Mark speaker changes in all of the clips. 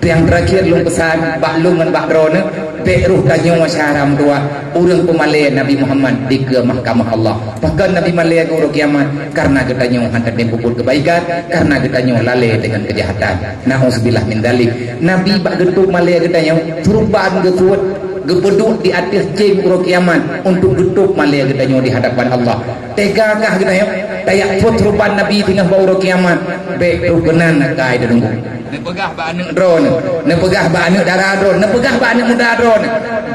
Speaker 1: Yang terakhir lung pesan baklung dan bakrona beruh tanya wasyaram dua urang pemalai Nabi Muhammad di ke mahkamah Allah. Bahkan Nabi malai ke urang kiamat karena ketanya hantar pupul kebaikan, karena ketanya lalai dengan kejahatan. Nauzubillah min dalik. Nabi bak getuk malai ketanya perubahan gekuat gepeduk di atas jeng urang kiamat untuk getuk malai ketanya di hadapan Allah. Tegakah ketanya tayak perubahan Nabi tengah bau urang kiamat beruh kenan kai denung. Nepegah ba anak drone, nepegah ba anak darah drone, nepegah ba anak muda drone.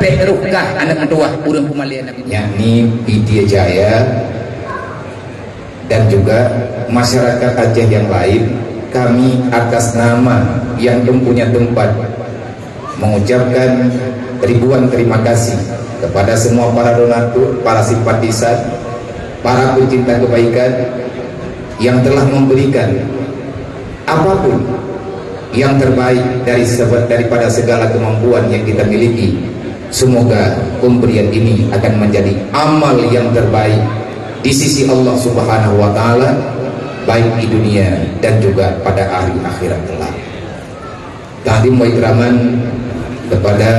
Speaker 1: Berukah anak tua urang pemalian Nabi. Yakni Widya Jaya dan juga masyarakat Aceh yang lain, kami atas nama yang mempunyai tempat mengucapkan ribuan terima kasih kepada semua para donatur, para simpatisan, para pencinta kebaikan yang telah memberikan apapun yang terbaik daripada segala kemampuan yang kita miliki. Semoga pemberian ini akan menjadi amal yang terbaik di sisi Allah Subhanahu wa taala, baik di dunia dan juga pada hari akhirat kelak. Tahdim wa ikraman kepada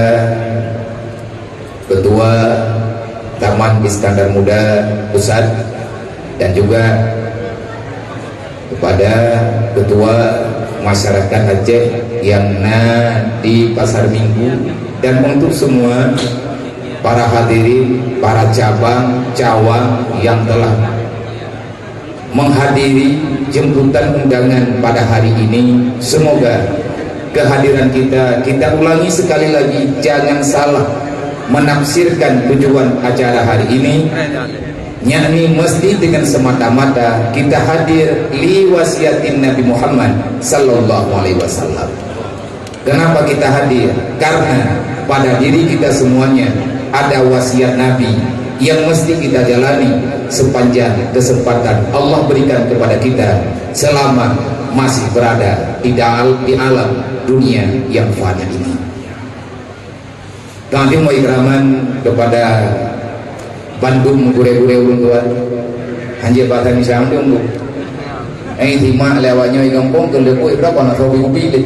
Speaker 1: Ketua Taman Iskandar Muda Pusat dan juga kepada Ketua Masyarakat Aceh yang di Pasar Minggu, dan untuk semua para hadirin, para cabang, cawang yang telah menghadiri jemputan undangan pada hari ini. Semoga kehadiran kita ulangi sekali lagi, jangan salah menafsirkan tujuan acara hari ini, yakni mesti dengan semata-mata kita hadir li wasiatin Nabi Muhammad sallallahu alaihi wasallam. Kenapa kita hadir? Karena pada diri kita semuanya ada wasiat Nabi yang mesti kita jalani sepanjang kesempatan Allah berikan kepada kita selama masih berada di alam dunia yang fana ini. Kami mau ikraman kepada Bandung gure-gure ulun tuan hanje bahasa Indonesia untuk terima lewatnya kampung ke lepo berapa nak sobi pilih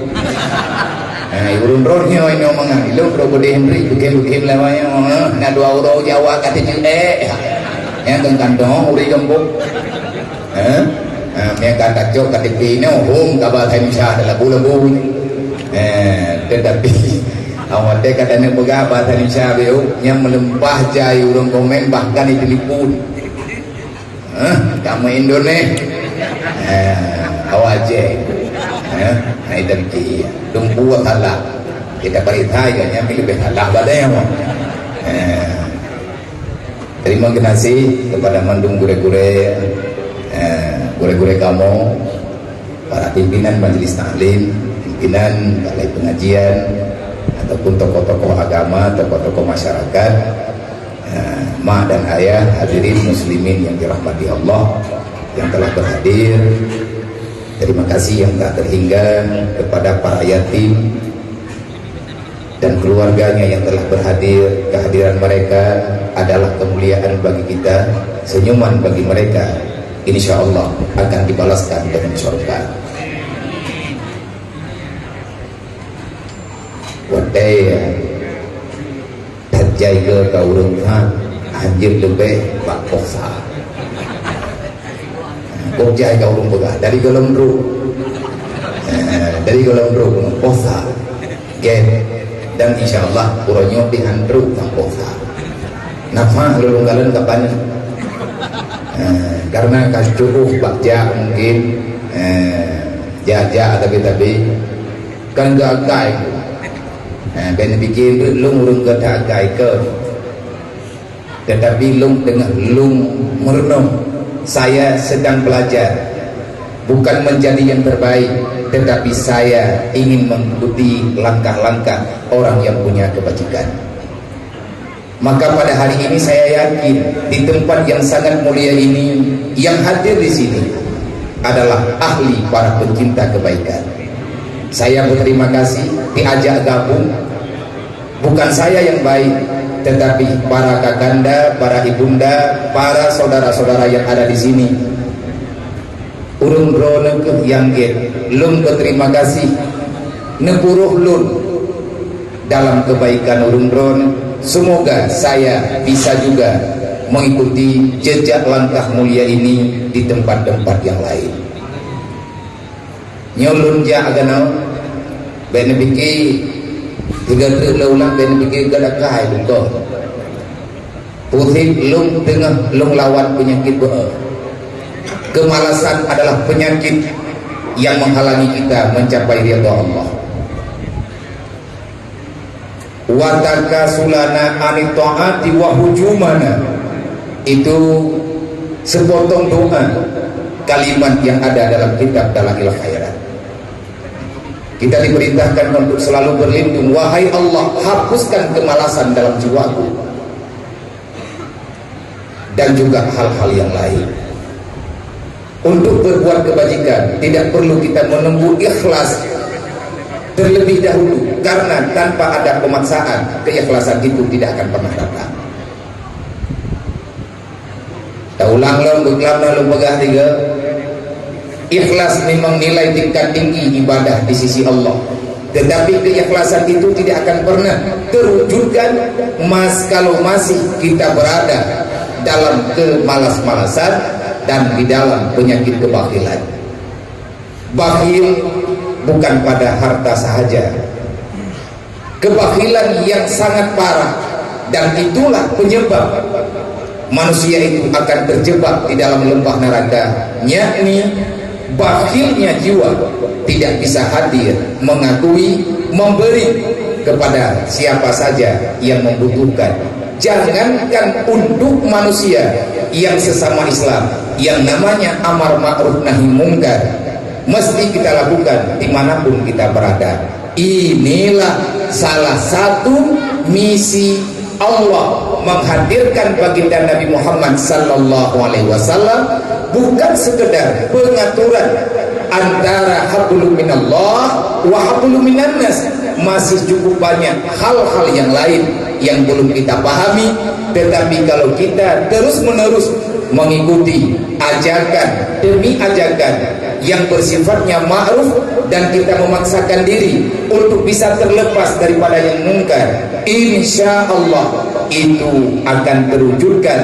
Speaker 1: ulun rohnya ini omongan lu berapa deh Henry bukim lewatnya na dua orang Jawa kata yang kantong uri kampung yang kata jok kata pino hum ke bahasa Indonesia adalah bulu-bulu tetapi awak teh katanya pegah bahasa Indonesia beliau yang melempah jaya urang komen bahkan ditelepon kamu Indonesia awak aja nah itu dia tumpu salah kita perintah ya pilih salah badai apa terima kasih kepada mandung gure-gure kamu, para pimpinan majelis taklim, pimpinan balai pengajian, ataupun tokoh-tokoh agama, tokoh-tokoh masyarakat, ma dan ayah, hadirin muslimin yang dirahmati Allah yang telah berhadir. Terima kasih yang tak terhingga kepada para yatim dan keluarganya yang telah berhadir. Kehadiran mereka adalah kemuliaan bagi kita, senyuman bagi mereka, insya Allah akan dibalaskan dengan surga. Wadai terjai ke kaurung anjir lebih bak posa kojai kaurung pegah dari golong ru posa gen dan insya Allah uronyo dihandru tak posa nafah lulung kalian kapan karena kascukuh bakja mungkin jaja tapi kan gagai ben bikin lung urung ke gagai ke tetapi lung tengah lung merenung saya sedang belajar bukan menjadi yang terbaik, tetapi saya ingin mengikuti langkah-langkah orang yang punya kebajikan. Maka pada hari ini saya yakin di tempat yang sangat mulia ini yang hadir di sini adalah ahli para pencinta kebaikan. Saya berterima kasih diajak gabung, bukan saya yang baik, tetapi para kakanda, para ibunda, para saudara-saudara yang ada di sini. Urung rono ke yang get, lum berterima kasih nepuruh lun dalam kebaikan urun-urun. Semoga saya bisa juga mengikuti jejak langkah mulia ini di tempat-tempat yang lain. Nyolun ja agana bene biki tiga ulang bene biki gada kai betul. Putih lung tengah lung lawan penyakit beul. Kemalasan adalah penyakit yang menghalangi kita mencapai ridha Allah. Wa takasulana anit taati wa hujumana, itu sepotong doa kalimat yang ada dalam kitab Dalail Khairat. Kita diperintahkan untuk selalu berlindung. Wahai Allah, hapuskan kemalasan dalam jiwaku, dan juga hal-hal yang lain. Untuk berbuat kebajikan tidak perlu kita menunggu ikhlas terlebih dahulu, karena tanpa ada pemaksaan keikhlasan itu tidak akan pernah datang. Ulang lalu pegah tiga. Ikhlas memang nilai tingkat tinggi ibadah di sisi Allah, tetapi keikhlasan itu tidak akan pernah terwujudkan kalau masih kita berada dalam kemalas-malasan dan di dalam penyakit kebakhilan. Bakhil bukan pada harta sahaja, kebakhilan yang sangat parah, dan itulah penyebab manusia itu akan terjebak di dalam lembah neraka, yakni bakhilnya jiwa, tidak bisa hadir mengakui, memberi kepada siapa saja yang membutuhkan. Jangankan untuk manusia yang sesama Islam, yang namanya amar ma'ruf nahi mungkar mesti kita lakukan dimanapun kita berada. Inilah salah satu misi Allah menghadirkan baginda Nabi Muhammad sallallahu alaihi wasallam, bukan sekedar pengaturan antara hablum minallah wa hablum minannas. Masih cukup banyak hal-hal yang lain yang belum kita pahami, tetapi kalau kita terus-menerus mengikuti ajakan demi ajakan yang bersifatnya ma'ruf, dan kita memaksakan diri untuk bisa terlepas daripada yang mungkar, insya Allah itu akan terwujudkan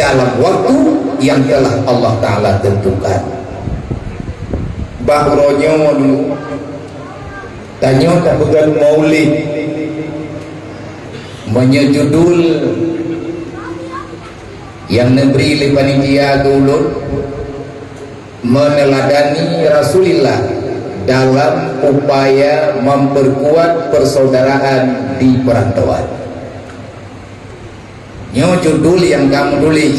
Speaker 1: dalam waktu yang telah Allah Ta'ala tentukan. Bahronyo dulu tanya tak pegang maulid menyejudul yang neberi li panitia gulun meneladani Rasulullah dalam upaya memperkuat persaudaraan di perantauan. Nyo judul yang kamu tulis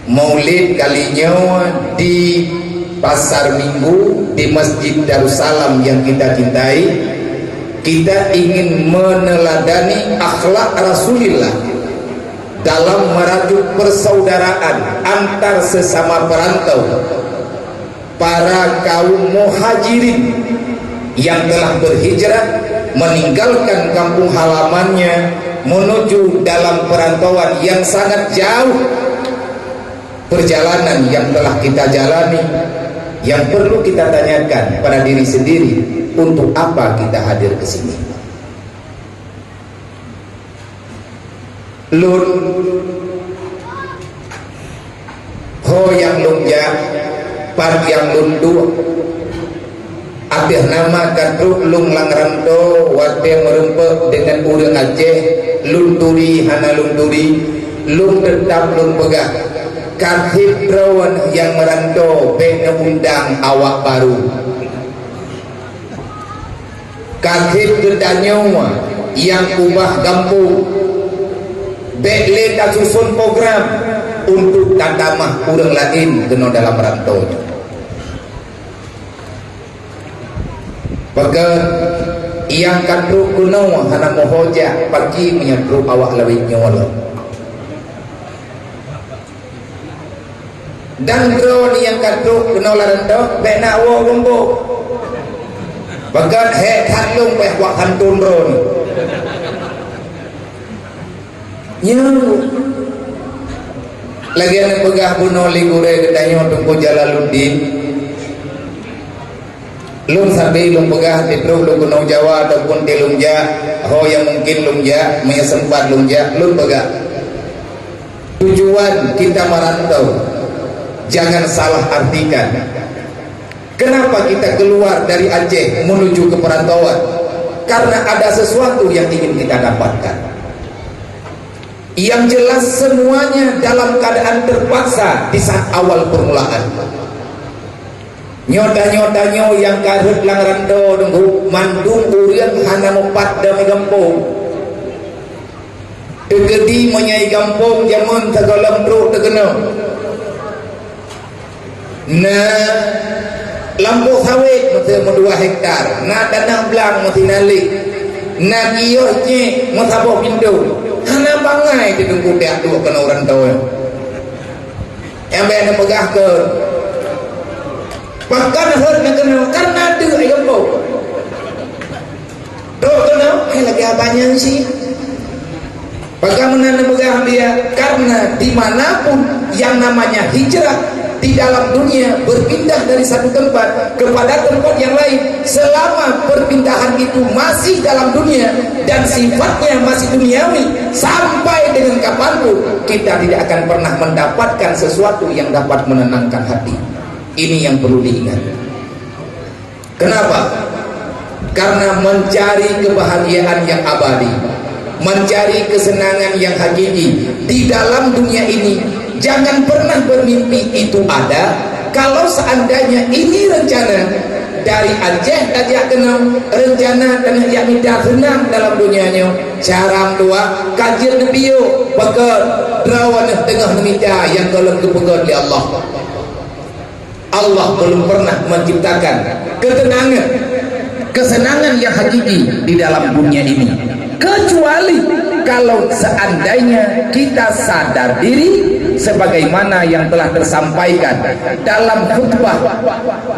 Speaker 1: maulid kalinya di Pasar Minggu di Masjid Darussalam yang kita cintai. Kita ingin meneladani akhlak Rasulullah dalam merajuk persaudaraan antar sesama perantau, para kaum muhajirin yang telah berhijrah meninggalkan kampung halamannya menuju dalam perantauan yang sangat jauh. Perjalanan yang telah kita jalani, yang perlu kita tanyakan pada diri sendiri, untuk apa kita hadir ke sini? Lun ho yang lunja par yang lundu atih nama kadruk lung langrando wate merempek dengan urang Aceh lunturi hana lunturi lung tetap lung pegah karhib rawan yang merantau bena undang awak baru karhib gedanyawa yang ubah kampung bekle tak susun program untuk tatamah urang lain kena dalam rantau. Maka yang kadruk kuno hana mohoja pagi menyadruk awak lawit nyola. Dan drone yang kadruk kena larantau bena wo gombo. Bagat he hatlung peh wak hantun drone. Nyu lagi yang pegah bunuh ligure katanya untuk Jalaluddin lum sabi lum pegah tidru lum gunung Jawa ataupun di lumja ho yang mungkin lumja menyesempat lumja lum pegah. Tujuan kita merantau jangan salah artikan. Kenapa kita keluar dari Aceh menuju ke perantauan? Karena ada sesuatu yang ingin kita dapatkan. Yang jelas semuanya dalam keadaan terpaksa di saat awal permulaan. Nyoda-nyodanya yang karut lang rando nunggu mandung urian hana mupat dami gampung. Tegedi menyai gampung jaman tagalam bro tegena. Nah lampu sawit mesti 2 hektar, na tanah belang mesti nalik, na kiosnya mesti bawa pintu, hana bangai di tunggu dia dua kena orang tahu. Yang bayar pegah ke, bahkan hal nak kena karena ada ayam bau. Tuh kena, lagi abangnya sih. Bagaimana pegah dia? Karena dimanapun yang namanya hijrah di dalam dunia berpindah dari satu tempat kepada tempat yang lain, selama perpindahan itu masih dalam dunia dan sifatnya masih duniawi, sampai dengan kapanpun kita tidak akan pernah mendapatkan sesuatu yang dapat menenangkan hati. Ini yang perlu diingat. Kenapa? Karena mencari kebahagiaan yang abadi, mencari kesenangan yang hakiki di dalam dunia ini, jangan pernah bermimpi itu ada. Kalau seandainya ini rencana dari Aceh tajak kenal rencana dan yang tidak senang dalam dunianya, carang dua kajir debiyo pekat rawan tengah meminta yang kalau kepekat di Allah. Allah belum pernah menciptakan ketenangan, kesenangan yang hakiki di dalam dunia ini, kecuali kalau seandainya kita sadar diri sebagaimana yang telah tersampaikan dalam khutbah,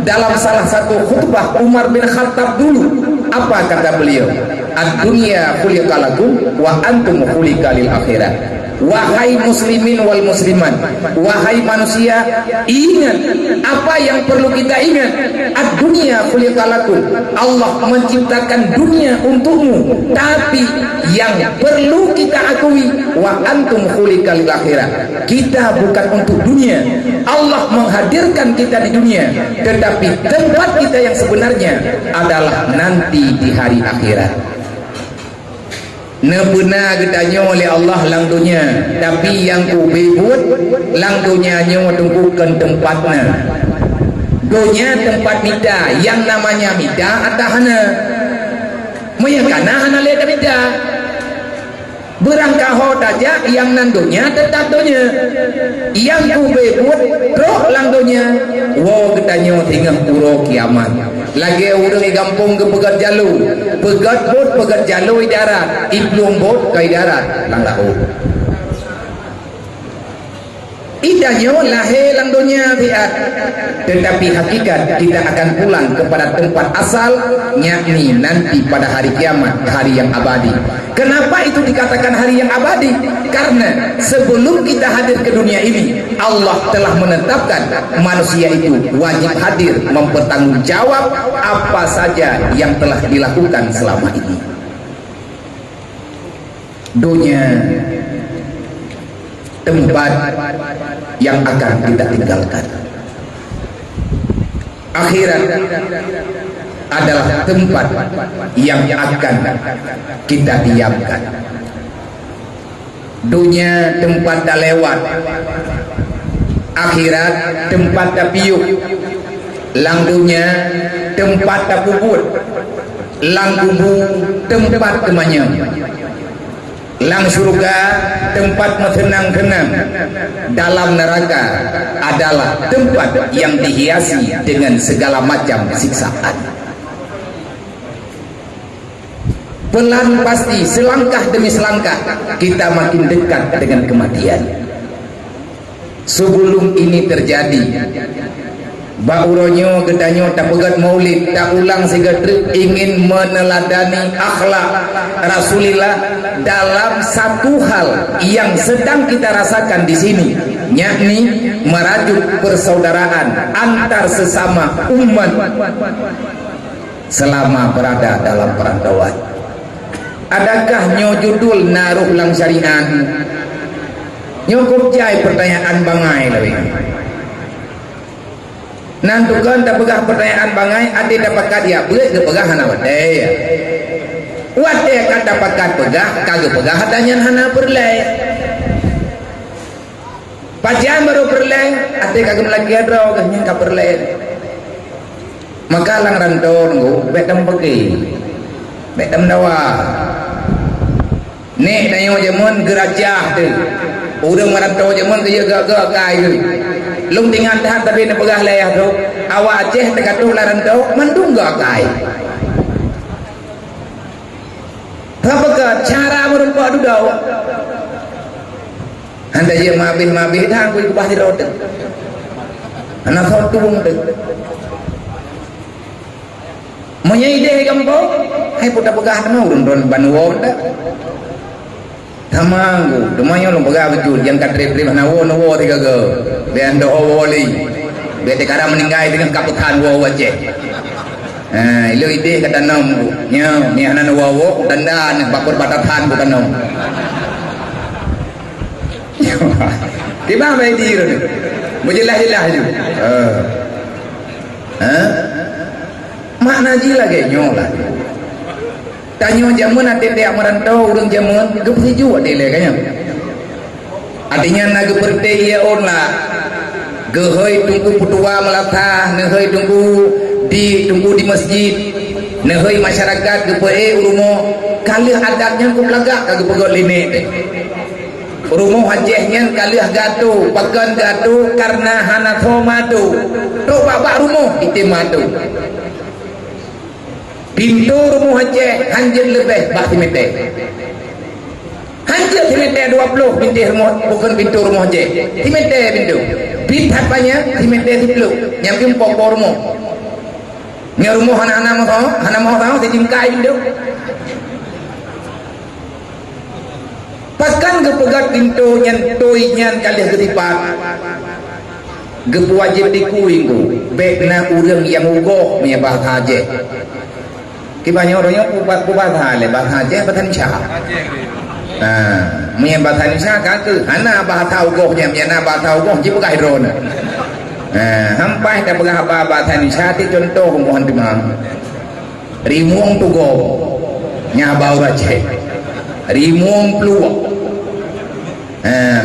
Speaker 1: dalam salah satu khutbah Umar bin Khattab dulu. Apa kata beliau? Ad-dunya khuliqa lakum wa antum khuliqa lil akhirah. Wahai muslimin wal muslimat, wahai manusia, ingat apa yang perlu kita ingat. Ad-dunya khuliqa lakum, Allah menciptakan dunia untukmu, tapi yang perlu kita akui, wa antum khuliqa lil akhirah, kita bukan untuk dunia. Allah menghadirkan kita di dunia, tetapi tempat kita yang sebenarnya adalah nanti di hari akhirat. Nebena getanya oleh Allah lang dunia, tapi yang ku bebut lang dunianya tunggukan tempatnya. Dunia tempat mida, yang namanya mida atahana. Meyakana hana lihat mida. Berangkah aja yang nandunya tetap dunia, yang ku bebut roh lang dunia. Wo getanya tinggal puro kiamat. Lagi urang di kampung ke pegat jalu, pegat bot pegat jalu di darat, iblung bot ke darat lang lahu. Idahnya lahir lang dunia fiat, tetapi hakikat kita akan pulang kepada tempat asal, yakni nanti pada hari kiamat, hari yang abadi. Kenapa itu dikatakan hari yang abadi? Karena sebelum kita hadir ke dunia ini, Allah telah menetapkan manusia itu wajib hadir mempertanggungjawab apa saja yang telah dilakukan selama ini. Dunia tempat yang akan kita tinggalkan. Akhirat adalah tempat yang akan kita diamkan. Dunia tempat dah lewat, akhirat tempat dah piuk. Lang dunia tempat dah puput, lang kubu tempat kemanyam. Lang surga tempat mengenang-kenang. Dalam neraka adalah tempat yang dihiasi dengan segala macam siksaan. Pelan pasti, selangkah demi selangkah kita makin dekat dengan kematian. Sebelum ini terjadi, bauronyo gedanyo tak pegat maulid, tak ulang segatrik ingin meneladani akhlak Rasulullah dalam satu hal yang sedang kita rasakan di sini, yakni merajut persaudaraan antar sesama umat selama berada dalam perantauan. Adakah nyo judul naruh lang syariat? Nyo kupcai pertanyaan bangai lebih. Nantukan tak pegah pertanyaan bangai, ade dapat dia beut ke pegah hana wadai. Wadai kan dapat pegah, kagak pegah hatanya hana perlai. Pajan baru perlai, ade kagak lagi adro kagak ka perlai. Maka lang rantau nunggu, betam pergi, betam dawa. Nek dayo jamun gerajah tu, urang merantau jamun kerja gak kai tu. Lung tinggal tahan tapi nak pegah layah tu, awak Aceh terkatuh lah rantau, mandung gak kai. Apa ke cara merumpak dudau? Anda je mabih dah aku ikut bahdi rot. Anak kau tubung tu. Menyai kampau, hai putar pegah tu urun banuwa tu. Tamanggu, lumayan lu pegah betul, yang kadri nawo tiga ke, biar anda wali, biar tekara meninggal dengan kaputan Aceh. Ilu ide kata nom, nya ni anak nawo, dandan, bakor batatan bukan nom. Tiba apa dia ni? Berjelas je. Makna je lagi nyolah. Tanya jamun ate dia merantau urang jamun gepsi juga dia kayaknya. Artinya naga berte ia on lah. Gehoi tunggu putua melatah, nehoi tunggu di masjid, nehoi masyarakat gepe urumo kali adatnya ku pelagak kagak pegot linek deh. Urumo hajehnya kali gatu, pakan gatu karena hana thomatu. Tok baba rumo itimatu. Pintu rumah Aceh hanjir lebih bah timete. Hanjir timete 20 bukan pintu rumah Aceh. Timete pintu. Bit apanya timete 10. Nyampe pokok rumah. Nya rumah hana mau tahu dijingkai pintu. Pakan gepegat pintu nyan toy nyan kali geripat. Gep wajib dikuingku. Bekna urang yang ugoh punya bahasa Aceh. Kibanya orangnya pubat hale bahasa Aceh bahasa Indonesia. Punya bahasa Indonesia kan tu hana bahasa ugohnya, punya bahasa ugoh jibu kahidron. Hampai tak pegah bahasa Indonesia ti contoh mohon timang. Rimuang tugo nya bau Aceh. Rimuang pluak.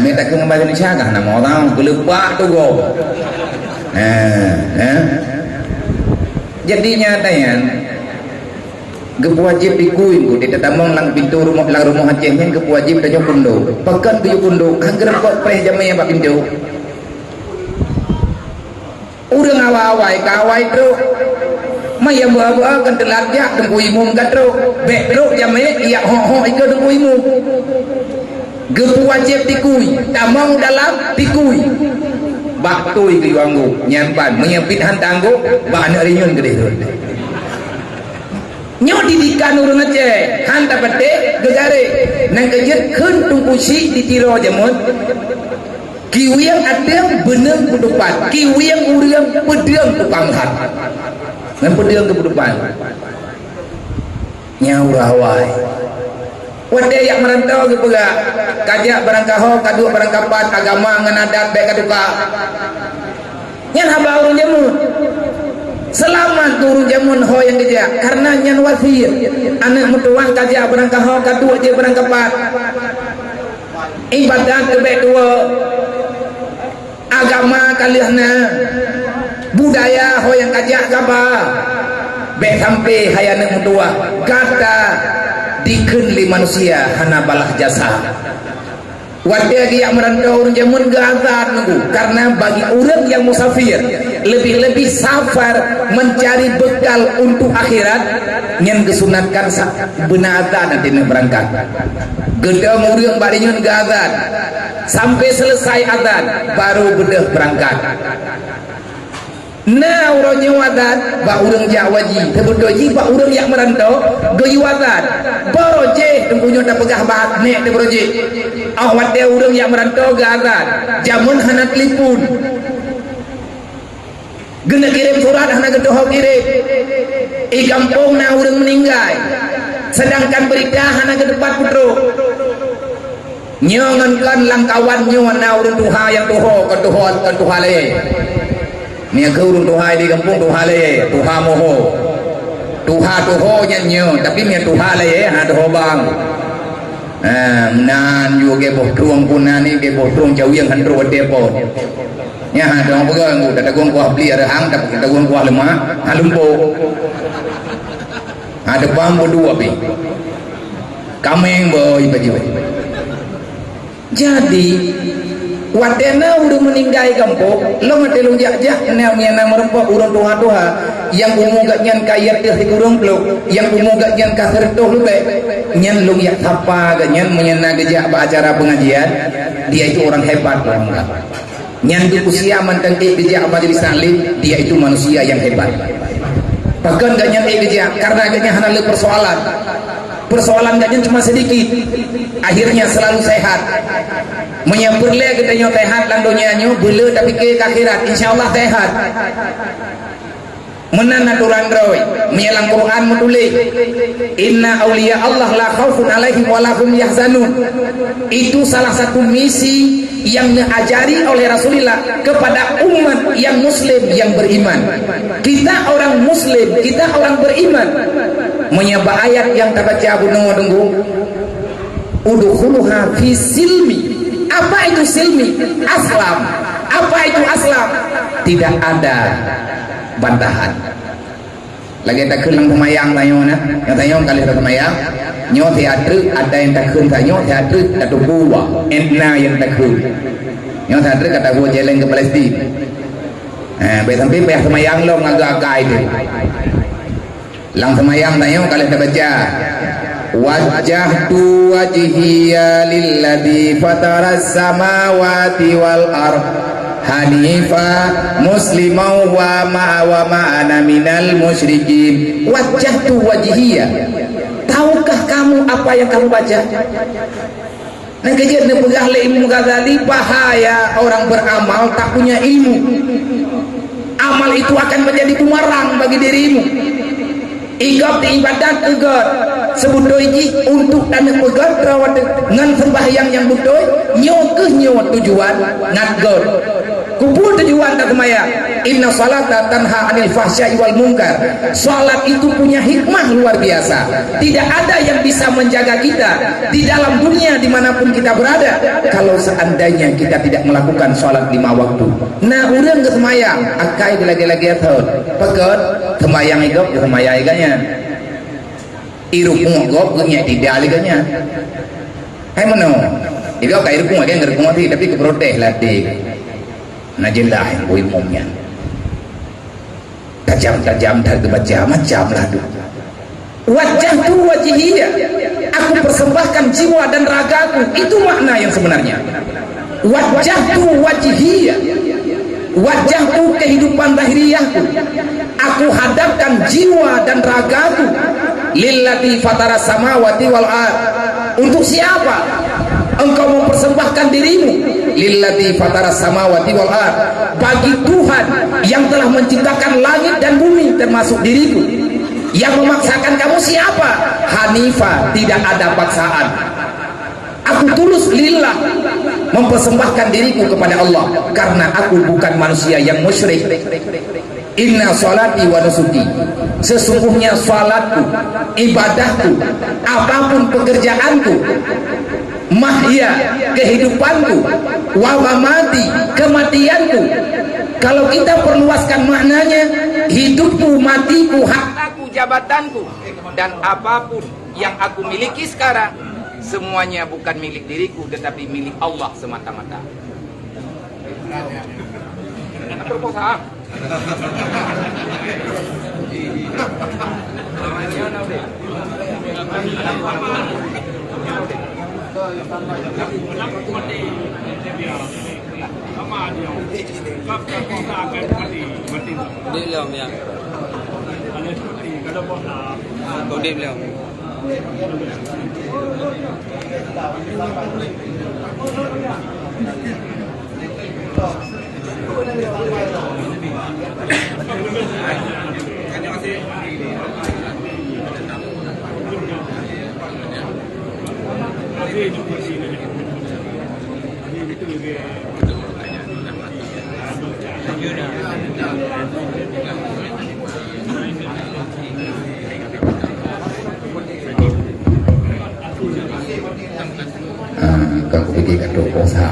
Speaker 1: Minta ke bahasa Indonesia kan nama orang gelepak tugo. Jadinya tanya wajib dikuing ku dia tamang lang pintu rumah Acehnya wajib dah kundo pakan tu kundo angger kok preh jamai apa pintu urang awai kawai tu maya bawa kan telat ya tunggu imum katro betro jamai iya ho ikut tunggu imum wajib dikui tamang dalam dikui baktui ke wanggu nyampan menyempit hantanggu bana rinyun gede tu nyo didikan urang Aceh hanta pete gegare nang kejet keun tungku si ditiro jamun kiwiang adem beneung kudupan kiwiang urang pedeung tukang hat ngan pedeung ke kudupan nyaurawai wade yang merantau ke pega kajak barang kaho kadua barang kapat agama ngan adat baik kaduka nyan haba urang jamun selamat turun jamun ho yang kerja karena nyan wasir anak mutuan kaja berangkah ho kadua je berangkah pat ibadat kebek dua agama kalihna budaya ho yang kaja kaba bek sampai hayana mutua kata dikeun li manusia hana balah jasa Wadah dia merantau orang jamun gazat nunggu karena bagi orang yang musafir lebih-lebih safar mencari bekal untuk akhirat yang kesunatkan benazan nanti berangkat gedang orang barinyun gazat sampai selesai azan baru bedah berangkat. Nah orang nyawadan ba urang jawaji tebudoji ba urang yang merantau goyiwadan boroje tempunya da pegah bahat nek de boroje awat de urang yang merantau gazan jamun hana telefon Gena kirim surat hana gedoh kirim. I kampung na urang meninggal. Sedangkan berita hana ke depan putro. Nyongan lang kawan nyo na urang tuha yang tuho kan tuha le. Nia ke urang tuha di kampung tuha le, tuha moho. Tuha tuho nyo tapi nia tuha le ha tuho bang. Nan yu ke boh tuang punan ni ke boh tuang jauh yang handro depo. Nya ha dong pegang udah dagung kuah beli ada hang tapi dagung kuah lemah halumpo. Ada bambu dua pi. Kameng boy baju. Jadi watena udah meninggal kampung, lo ngetelung jak-jak namanya nama rempah urang tuha-tuha yang umugat nyan kayat teh kurang peluk, yang umugat nyan kasar toh lube, nyan lung yak apa ganyan menyena gejak acara pengajian, dia itu orang hebat orang enggak. Nyan di usia mantan gejak majelis taklim, dia itu manusia yang hebat. Bahkan ganyan gejak karena ganyan hana le persoalan ganyan cuma sedikit, akhirnya selalu sehat. Menyempurle kita nyo sehat landonya nyo bela tapi ke akhirat insyaallah sehat. Menan aturan roy menyelang Quran menulis inna auliya Allah la khaufun alaihim wa lahum yahzanun. Itu salah satu misi yang diajari oleh Rasulullah kepada umat yang muslim yang beriman. Kita orang muslim, kita orang beriman. Menyebut ayat yang terbaca tunggu udkhuluha fi silmi. Apa itu silmi? Aslam. Apa itu aslam? Tidak ada bantahan. Lagi tak kelang pemayang tayo na, yang tayo kali tak pemayang, nyo teater ada yang tak kelang tayo teater kata buah, entna yang tak kelang, nyo teater kata buah jalan ke Palestin. Sampai pihak pemayang lo ngagak itu, lang pemayang tayo kali tak baca. Wajjahtu wajhiya lilladzi fataras samawati wal ardh hanifa musliman wa ma'ana minal musyrikin. Wajjahtu wajhiya. Tahukah kamu apa yang kamu baca? Nah kejadian pegah ilmu Ghazali, bahaya orang beramal tak punya ilmu. Amal itu akan menjadi bumerang bagi dirimu. Igap di ibadat tegak sebutoi ji untuk dan pegat rawat ngan sembahyang yang butoi nyo ke nyo tujuan ngadgot kubur tujuan tak kemaya. Inna salata tanha anil fahsya'i wal munkar. Salat itu punya hikmah luar biasa. Tidak ada yang bisa menjaga kita di dalam dunia dimanapun kita berada kalau seandainya kita tidak melakukan salat 5 waktu. Nah urang ke semayang akai lagi-lagi thot pegat semayang igap semayang iganya iruk ngogop genya tidak liganya. Hai mano igap kai iruk ngogeng iruk ngoti tapi ke protes latih najendah yang boi momnya tajam-tajam dan macam lah tu. Wajah tu wajihiyah, aku persembahkan jiwa dan ragaku, itu makna yang sebenarnya. Wajah tu wajihiyah, wajah tu kehidupan lahiriahku, aku hadapkan jiwa dan ragaku lillati fatara samawati wal ard. Untuk siapa engkau mempersembahkan dirimu? Lillati fatara samawati wal ard, bagi Tuhan yang telah menciptakan langit dan bumi termasuk diriku. Yang memaksakan kamu siapa? Hanifa, tidak ada paksaan. Aku tulus lillah mempersembahkan diriku kepada Allah karena aku bukan manusia yang musyrik. Inna salati wa nusuki, sesungguhnya salatku, ibadahku, apapun pekerjaanku, mahya kehidupanku, wa mamati kematianku. Kalau kita perluaskan maknanya, hidupku, matiku, hartaku, jabatanku, dan apapun yang aku miliki sekarang, semuanya bukan milik diriku tetapi milik Allah semata-mata. Proposal.
Speaker 2: Đi leo nha. Có đi leo.
Speaker 1: Còn cái gì cả đồ có xả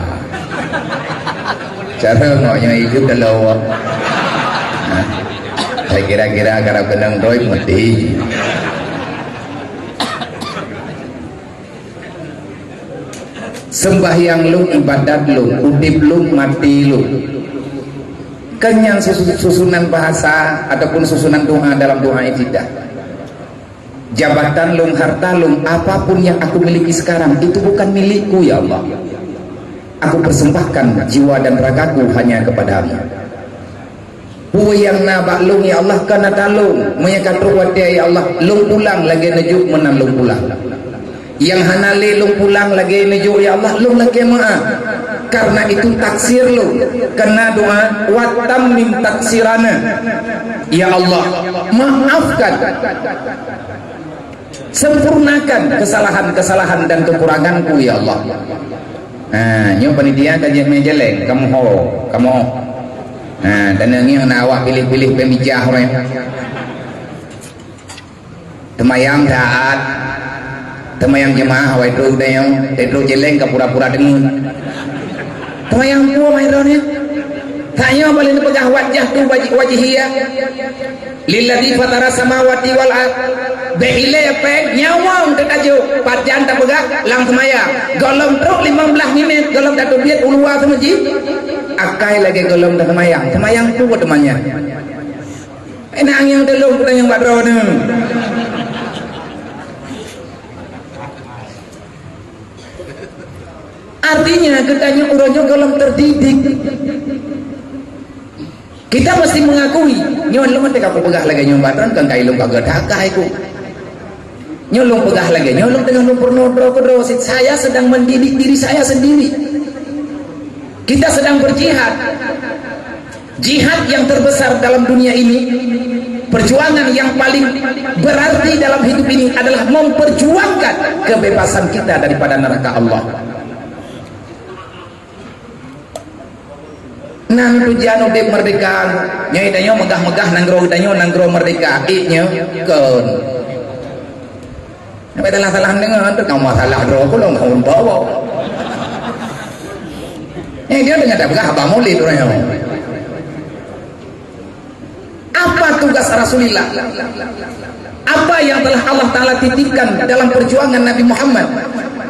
Speaker 1: cara ngoknya hidup kalau saya kira-kira kalau kenang doi mati sembahyang lu, ibadat lu, udip lu, mati lu, kenyang susunan bahasa ataupun susunan doa dalam doa ibadah, jabatan lu, harta lu, apapun yang aku miliki sekarang itu bukan milikku ya Allah. Aku persembahkan jiwa dan ragaku hanya kepadamu. Yang nabak lung ya Allah kana talung menyekat ruwat ya Allah lung pulang lagi nejuk menan lung pulang. Yang hanali lung pulang lagi nejuk ya Allah lung lagi maaf. Karena itu taksir lu, kena doa watam min taksirana. Ya Allah, maafkan, sempurnakan kesalahan-kesalahan dan kekuranganku ya Allah. Nah, nyo panitia kajian menjelek, kamu kamu. Nah, dan yang awak pilih-pilih pemijah we. Temayang taat, temayang jemaah we itu dayong, itu jelek ke pura-pura dengun. Temayang ku mainronnya. Tanya boleh pegah wajah tu wajihia. Lilladzi fatara samawati wal ard. Behile pe nyawang tetaju pajan tak pegah lang semaya. Golong truk 15 minit, golong tak duit ulua semuji. Akai lagi golong tak semayang. Semayang tu buat temannya. Enang yang telung kita yang badro ni. Artinya katanya urangnya golong terdidik. Kita mesti mengakui nyon lu tengah pegah lagi nyon batran kan kai lu kagak dakai ku. Nyon lu pegah lagi nyon lu tengah lu pernodro saya sedang mendidik diri saya sendiri. Kita sedang berjihad. Jihad yang terbesar dalam dunia ini, perjuangan yang paling berarti dalam hidup ini adalah memperjuangkan kebebasan kita daripada neraka Allah. Nan tujuan udah merdeka, nyai danyo megah-megah nanggro merdeka, itnya kon. Apa salah dengan tu kamu masalah dro aku lo kamu bawa. Dia dengan tak megah apa maulid orang. Apa tugas Rasulullah? Apa yang telah Allah Ta'ala titipkan dalam perjuangan Nabi Muhammad?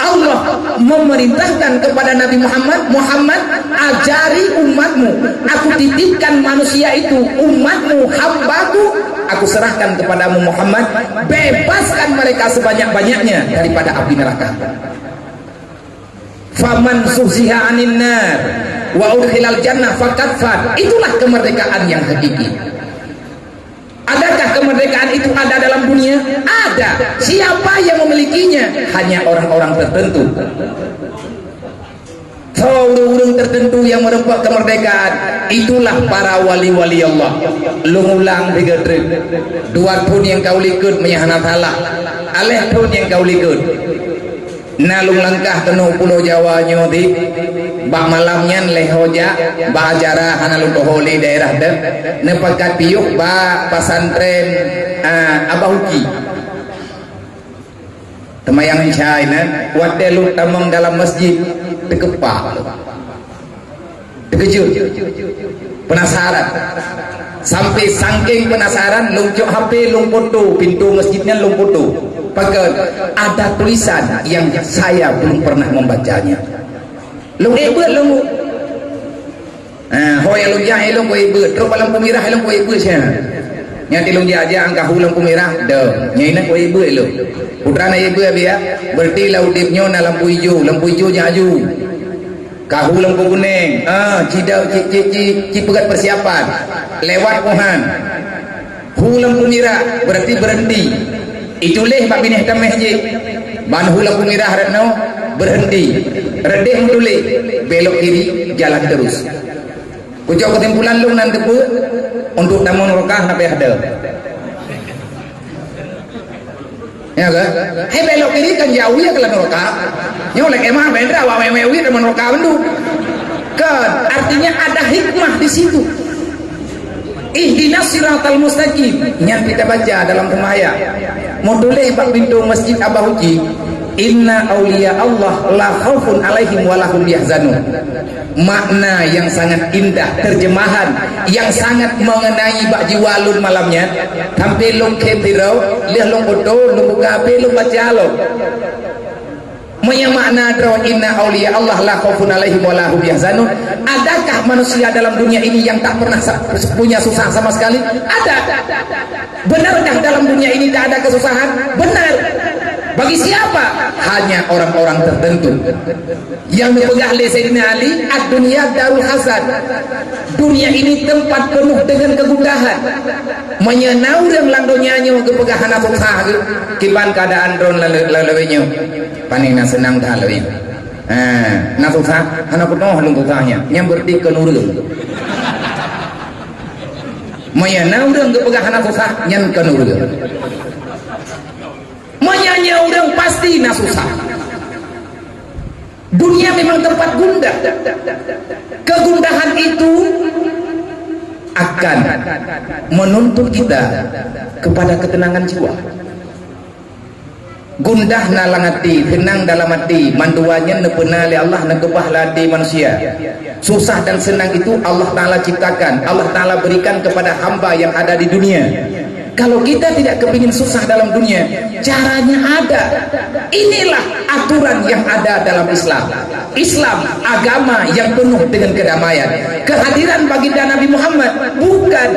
Speaker 1: Allah memerintahkan kepada Nabi Muhammad, ajari umatmu, aku titipkan manusia itu, umatmu, hambaku, aku serahkan kepadamu Muhammad, bebaskan mereka sebanyak-banyaknya daripada api neraka. Faman suhziha anin nar wa udkhilal jannah faqad fat. Itulah kemerdekaan yang hakiki. Adakah kemerdekaan itu ada dalam dunia? Ada. Siapa yang memilikinya? Hanya orang-orang tertentu. Orang-orang tertentu yang merempat kemerdekaan. Itulah para wali-wali Allah. Lungulang 3 trik. 2 pun yang kau likut menyahana salah. Aleh pun yang kau likut. Nalung langkah tenuh pulau Jawa nyodi bak malamnya lehoja ba acara hanalung koholi daerah de nepakat piuk ba pasantren abahuki temayang China wadelu tamang dalam masjid tekepak terkejut penasaran sampai saking penasaran lungcuk HP lung foto pintu masjidnya lung foto pakai ada tulisan yang saya belum pernah membacanya. Lung ebet lung hoi lung jahe lung koi ebet terus palang pemirah lung koi ebet sia nyati lung jaja angka hulang pemirah de nyaina koi ebet lu putrana ebet dia berarti laudipnya na lampu hijau jaju kahu lampu kuning ci pegat persiapan lewat Tuhan hulang pemirah berarti berhenti itulih bab binih tameh je ban hulang pemirah retno berhenti redeh mutulih belok kiri jalan terus kujau kesimpulan lu nan tepu untuk tamu neraka nape ada. Ya kan? Hai belok kiri kan jauh ya ke neraka. Nyolek emang bendera wa mewi teman neraka bendu. Kan artinya ada hikmah di situ. Ihdinas siratal mustaqim yang kita baca dalam sembahyang. Module bab pintu masjid Abah Uji, inna auliya Allah la khaufun alaihim wa lahum yahzanun. Makna yang sangat indah, terjemahan yang sangat mengenai bak jiwalun malamnya. Tampil ke birau, lihat long foto, long gape, long baca lo. Yang makna draw inna auliya Allah la khaufun alaihim wa lahum yahzanun. Adakah manusia dalam dunia ini yang tak pernah punya susah sama sekali? Ada. Benarkah dalam dunia ini tak ada kesusahan? Benar. Bagi siapa? Hanya orang-orang tertentu yang dipegang oleh Sayyidina Ali. Ad-dunya darul hasad. Dunia ini tempat penuh dengan kegundahan. Menyenau yang langdonya kepegahan atau sah kiban keadaan drone lalawenya paning na senang dah lawin. Na susah hana penuh lung susahnya nyamber di kenurung. Menyenau yang kepegahan atau sah nyan kenurung. Menyanyi orang pasti na susah. Dunia memang tempat gundah. Kegundahan itu akan menuntut kita kepada ketenangan jiwa. Gundah nalang hati, tenang dalam hati, manduanya nepena oleh Allah, negebah hati manusia. Susah dan senang itu Allah Ta'ala ciptakan, Allah Ta'ala berikan kepada hamba yang ada di dunia. Kalau kita tidak kepingin susah dalam dunia, caranya ada. Inilah aturan yang ada dalam Islam. Islam agama yang penuh dengan kedamaian. Kehadiran baginda Nabi Muhammad bukan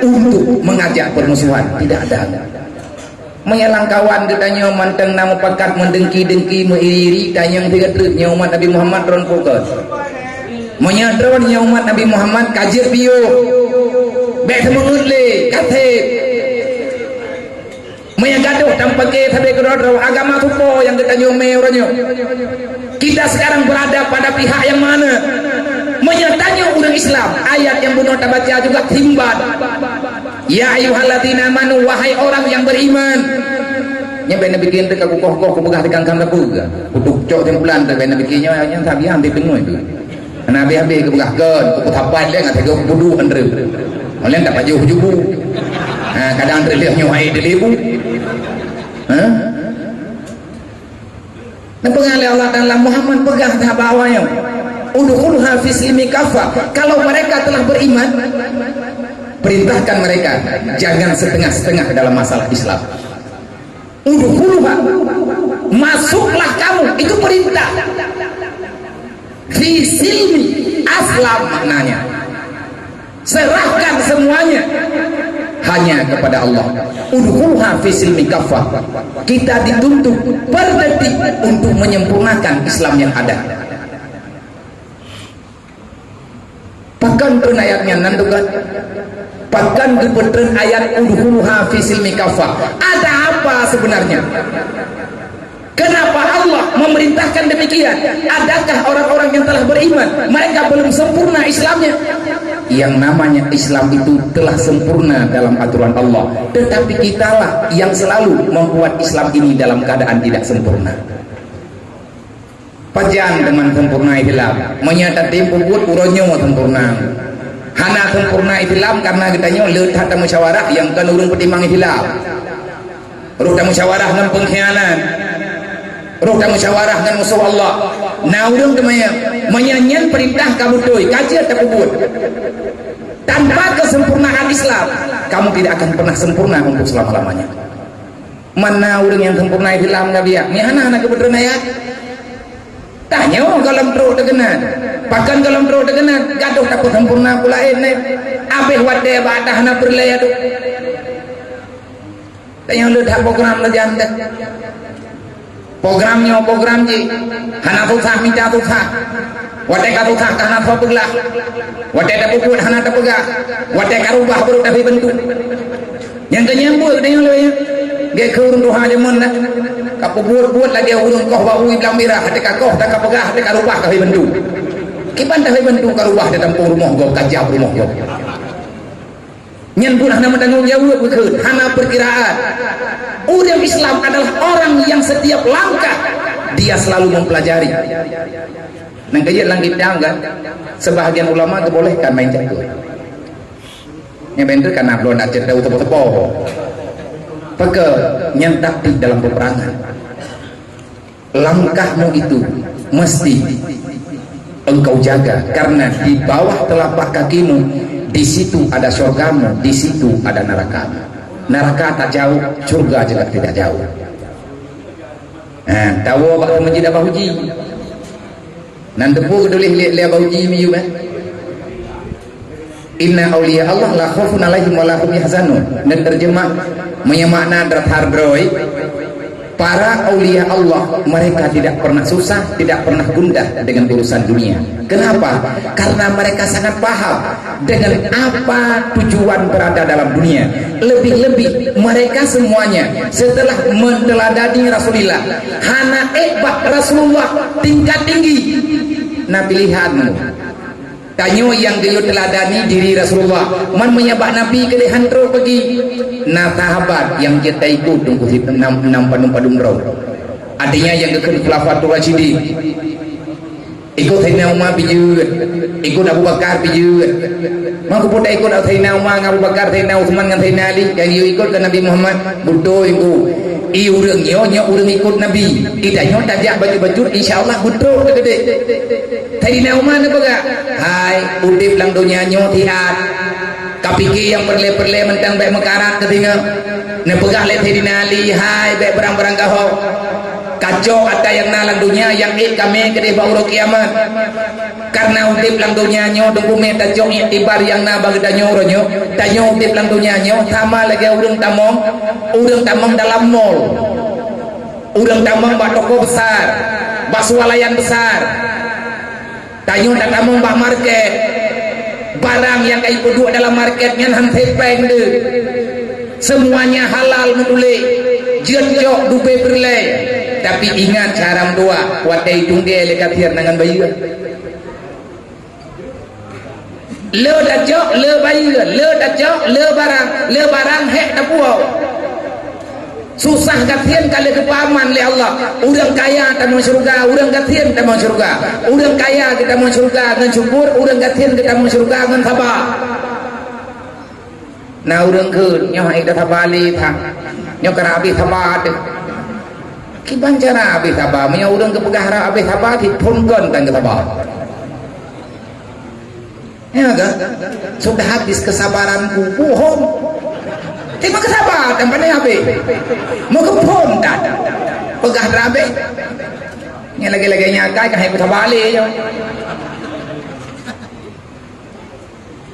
Speaker 1: untuk mengajak permusuhan, tidak ada. Menyelang kawan kita nyoman teng nama pakat mendengki-dengki meiri tanyang tiga truk nyoman Nabi Muhammad ron fokus. Menyadron nyoman Nabi Muhammad kajir bio. Bet mengutle kate. Menyagaduh tanpa ke tabe kedodro agama supo yang kita nyome orangnya. Kita sekarang berada pada pihak yang mana? Menyatanya orang Islam, ayat yang bunuh baca juga timbat. Ya ayyuhalladzina amanu, wahai orang yang beriman. Nya ben bikin teh aku koh-koh ku begah dikangkang tepuga. Kutuk cok tempulan teh ben bikinnya nya sabi ambil penuh itu. Nabi habis ke begahkeun, ku tapan le ngate ku budu andre. Molen tak pajuh jubu. Nah, kadang andre lihat nyoai di libu. Hah? Nah, pengalih Allah Ta'ala Muhammad pegah dah bawahnya. Udkhulha fi silmi kafa. Kalau mereka telah beriman, perintahkan mereka jangan setengah-setengah dalam masalah Islam. Udkhulha, masuklah kamu, itu perintah. Fi silmi, aslam maknanya. Serahkan semuanya hanya kepada Allah. Udkhulha fi silmi kafa. Kita dituntut per detik untuk menyempurnakan Islam yang ada. Pakan tun ayatnya nandukan. Pakan kepetren ayat udhuluha fi silmi kafa. Ada apa sebenarnya? Kenapa Allah memerintahkan demikian? Adakah orang-orang yang telah beriman mereka belum sempurna Islamnya? Yang namanya Islam itu telah sempurna dalam aturan Allah, tetapi kitalah yang selalu membuat Islam ini dalam keadaan tidak sempurna. Pajang dengan sempurna Islam menyata tempo buat uronyo sempurna. Hana sempurna Islam karena kitanya letak musyawarah yang kan urung pertimbang Islam. Ruh musyawarah dengan pengkhianat. Ruh musyawarah dengan musuh Allah. Nah urung temanya menyanyian perintah kamu doi kaji atau buat. Tanpa kesempurnaan Islam, kamu tidak akan pernah sempurna untuk selama-lamanya. Mana urung yang sempurna Islam enggak biak? Ni anak-anak kebetulan ayat. Tanya kalau terus terkenal, bahkan kalau terus terkenal, gaduh takut sempurna pula ini. Abih wadah badah nak berlaya tu. Tanya lu dah program lu jangan. Programnya program je, hana susah minta susah. Wadah kau susah hana peglah. Wadah dah pukul hana tak pegah. Wadah karubah baru tapi bentuk. Yang kenyambut tanya lu ya. Gak kurun doa jaman dah. Kau buat lagi urung kau bawa bilang merah. Hati kau tak kau pegah, hati kau rubah kau bentuk. Kipan tak bentuk kau rubah dalam rumah kau kajab rumah kau. nyen pun hana tanggung jawab bekeun hana perkiraan. Orang Islam adalah orang yang setiap langkah dia selalu mempelajari. Nang kaya langit kan sebahagian ulama kebolehkan main catur. Nya bener kana belum nak cerita tepo-tepo. Peke nyen taktik dalam peperangan. Langkahmu itu mesti engkau jaga, karena di bawah telapak kakimu di situ ada surgamu, di situ ada nerakamu. Neraka tak jauh, surga juga tidak jauh. Nah, tahu bakal menjadi apa uji? Nan depu kedulih lihat uji miyu kan? Inna awliya Allah la khaufun alaihim wa la hum yahzanun. Dan terjemah menyemakna darthar broi. Para aulia Allah mereka tidak pernah susah, tidak pernah gundah dengan urusan dunia. Kenapa? Karena mereka sangat paham dengan apa tujuan berada dalam dunia. Lebih-lebih mereka semuanya setelah meneladani Rasulullah, hana ekbah Rasulullah tingkat tinggi. Nah pilihanmu tanyo yang dia teladani diri Rasulullah man menyabak Nabi ke dehantro pergi na sahabat yang kita ikut tunggu 6 padum roh adanya yang ke Khulafatul Rasyidin ikut Sayyidina Umar piju ikut Abu Bakar piju mak puta ikut Sayyidina Umar Abu Bakar Sayyidina Utsman dengan Sayyidina Ali yang ikut ke Nabi Muhammad butuh itu urang nyo urang ikut Nabi tidak nyo tajak baju-baju insyaallah butuh gede Sayyidina Umar apa gak hai udip lang dunia nyo tiat kapiki yang perle-perle mentang baik mekarat ketinga ne pegah le Sayyidina Ali hai baik berang-berang kahok kacau ada yang nalang dunia yang kami kedai bauro kiamat karena udip lang dunia nyo dokumen tajok iktibar yang na bagi danyo ronyo danyo udip lang dunia nyo sama lagi urang tamong dalam mall urang tamong bak toko besar bak swalayan besar danyo dak tamong bak market barang yang kai duduk dalam marketnya hantai peng de semuanya halal menule jenjok dupe berle. Tapi ingat cara dua watai tungge lekatir nangan bayi le dajok le bayi le dajok le barang hek tapuau susah katian kali kepaman le Allah urang kaya tak mau surga urang katian tak mau surga urang kaya kita mau surga dengan syukur urang katian kita mau surga dengan sabar nah urang keun nyoh ida tabali tha nyoh karabi tabat kiban cara habis sabar punya urang kepegahara habis sabar dipunkan kan sabar ya kan sudah habis kesabaranku bohong terima kesabar tempatnya habis mau kepon tak pegah rabe yang lagi-lagi nyakai kan habis sabar le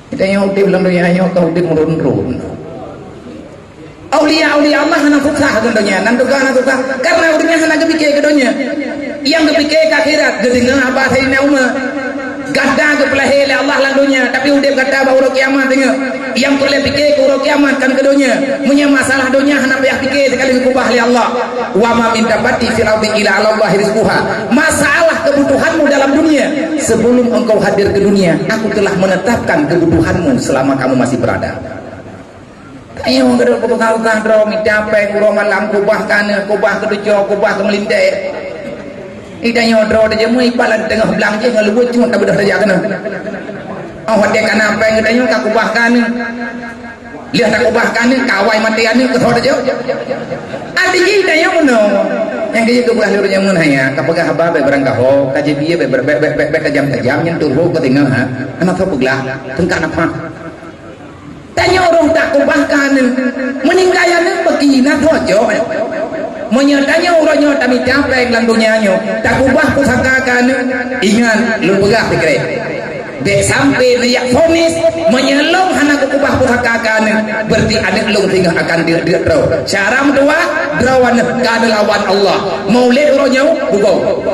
Speaker 1: kita yang udip dalam dunia kau udip merun-run aulia Allah hana susah contohnya nantuka karena udahnya hana kepikir kedonya yang kepikir ke akhirat gedengah apa Sayyidina Umar gada kepelahe le Allah landunya tapi udah gada baru kiamat dengar yang perlu pikir ke kiamat kan kedonya punya masalah donya hana payah pikir sekali kubah le Allah wa ma min dabati fil ardi ila Allah rizquha masalah kebutuhanmu dalam dunia sebelum engkau hadir ke dunia aku telah menetapkan kebutuhanmu selama kamu masih berada. Ayo ngedol kebutuhan dro midape kuro malam kubah kana kubah kedujo kubah kemelinte ida nyodro de jemu ipalan tengah belanja ngaluwet cuma tak bedah saja kana awak dia kana apa ngeda nyo ka kubah kana lihat tak kubah kana kawai matiane ke thod jo adi ida nyo no yang kaya kubah liru nyo hanya kapagah babe barang kaho kaje biye be tajam-tajam nyentuh ke tengah ha ana fa peglah tengka apa tanya orang tak kubahkan meninggayannya begina tojo menyatanya orangnya tak mencapai landunya tak kubah pusakakan ingat lu pegah pikir dek sampai riak fonis menyelong hana kubah pusakakan berarti ada lu tinggal akan dia draw cara dua drawan kada lawan Allah mau lihat orangnya bugau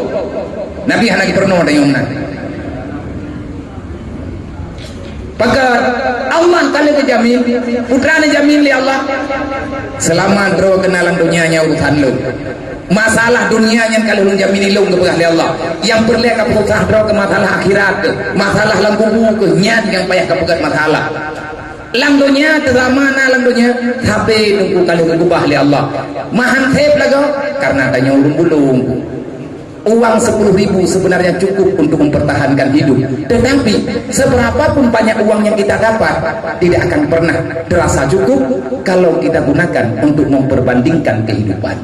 Speaker 1: Nabi hana pernah ada yang Pagar Allah kali kejamin putrane jamin li Allah selama dro kenalan dunianya urusan lu masalah dunianya kali lu jamin lu ke li Allah yang perlu ka putrah dro ke masalah akhirat masalah lampu ke nyat yang payah ka pegat masalah langdonya teramana langdonya tapi nunggu kali berubah oleh Allah mahan tep lagu karena adanya ulung-ulung. Uang 10.000 sebenarnya cukup untuk mempertahankan hidup, tetapi seberapapun banyak uang yang kita dapat tidak akan pernah terasa cukup kalau kita gunakan untuk memperbandingkan kehidupan.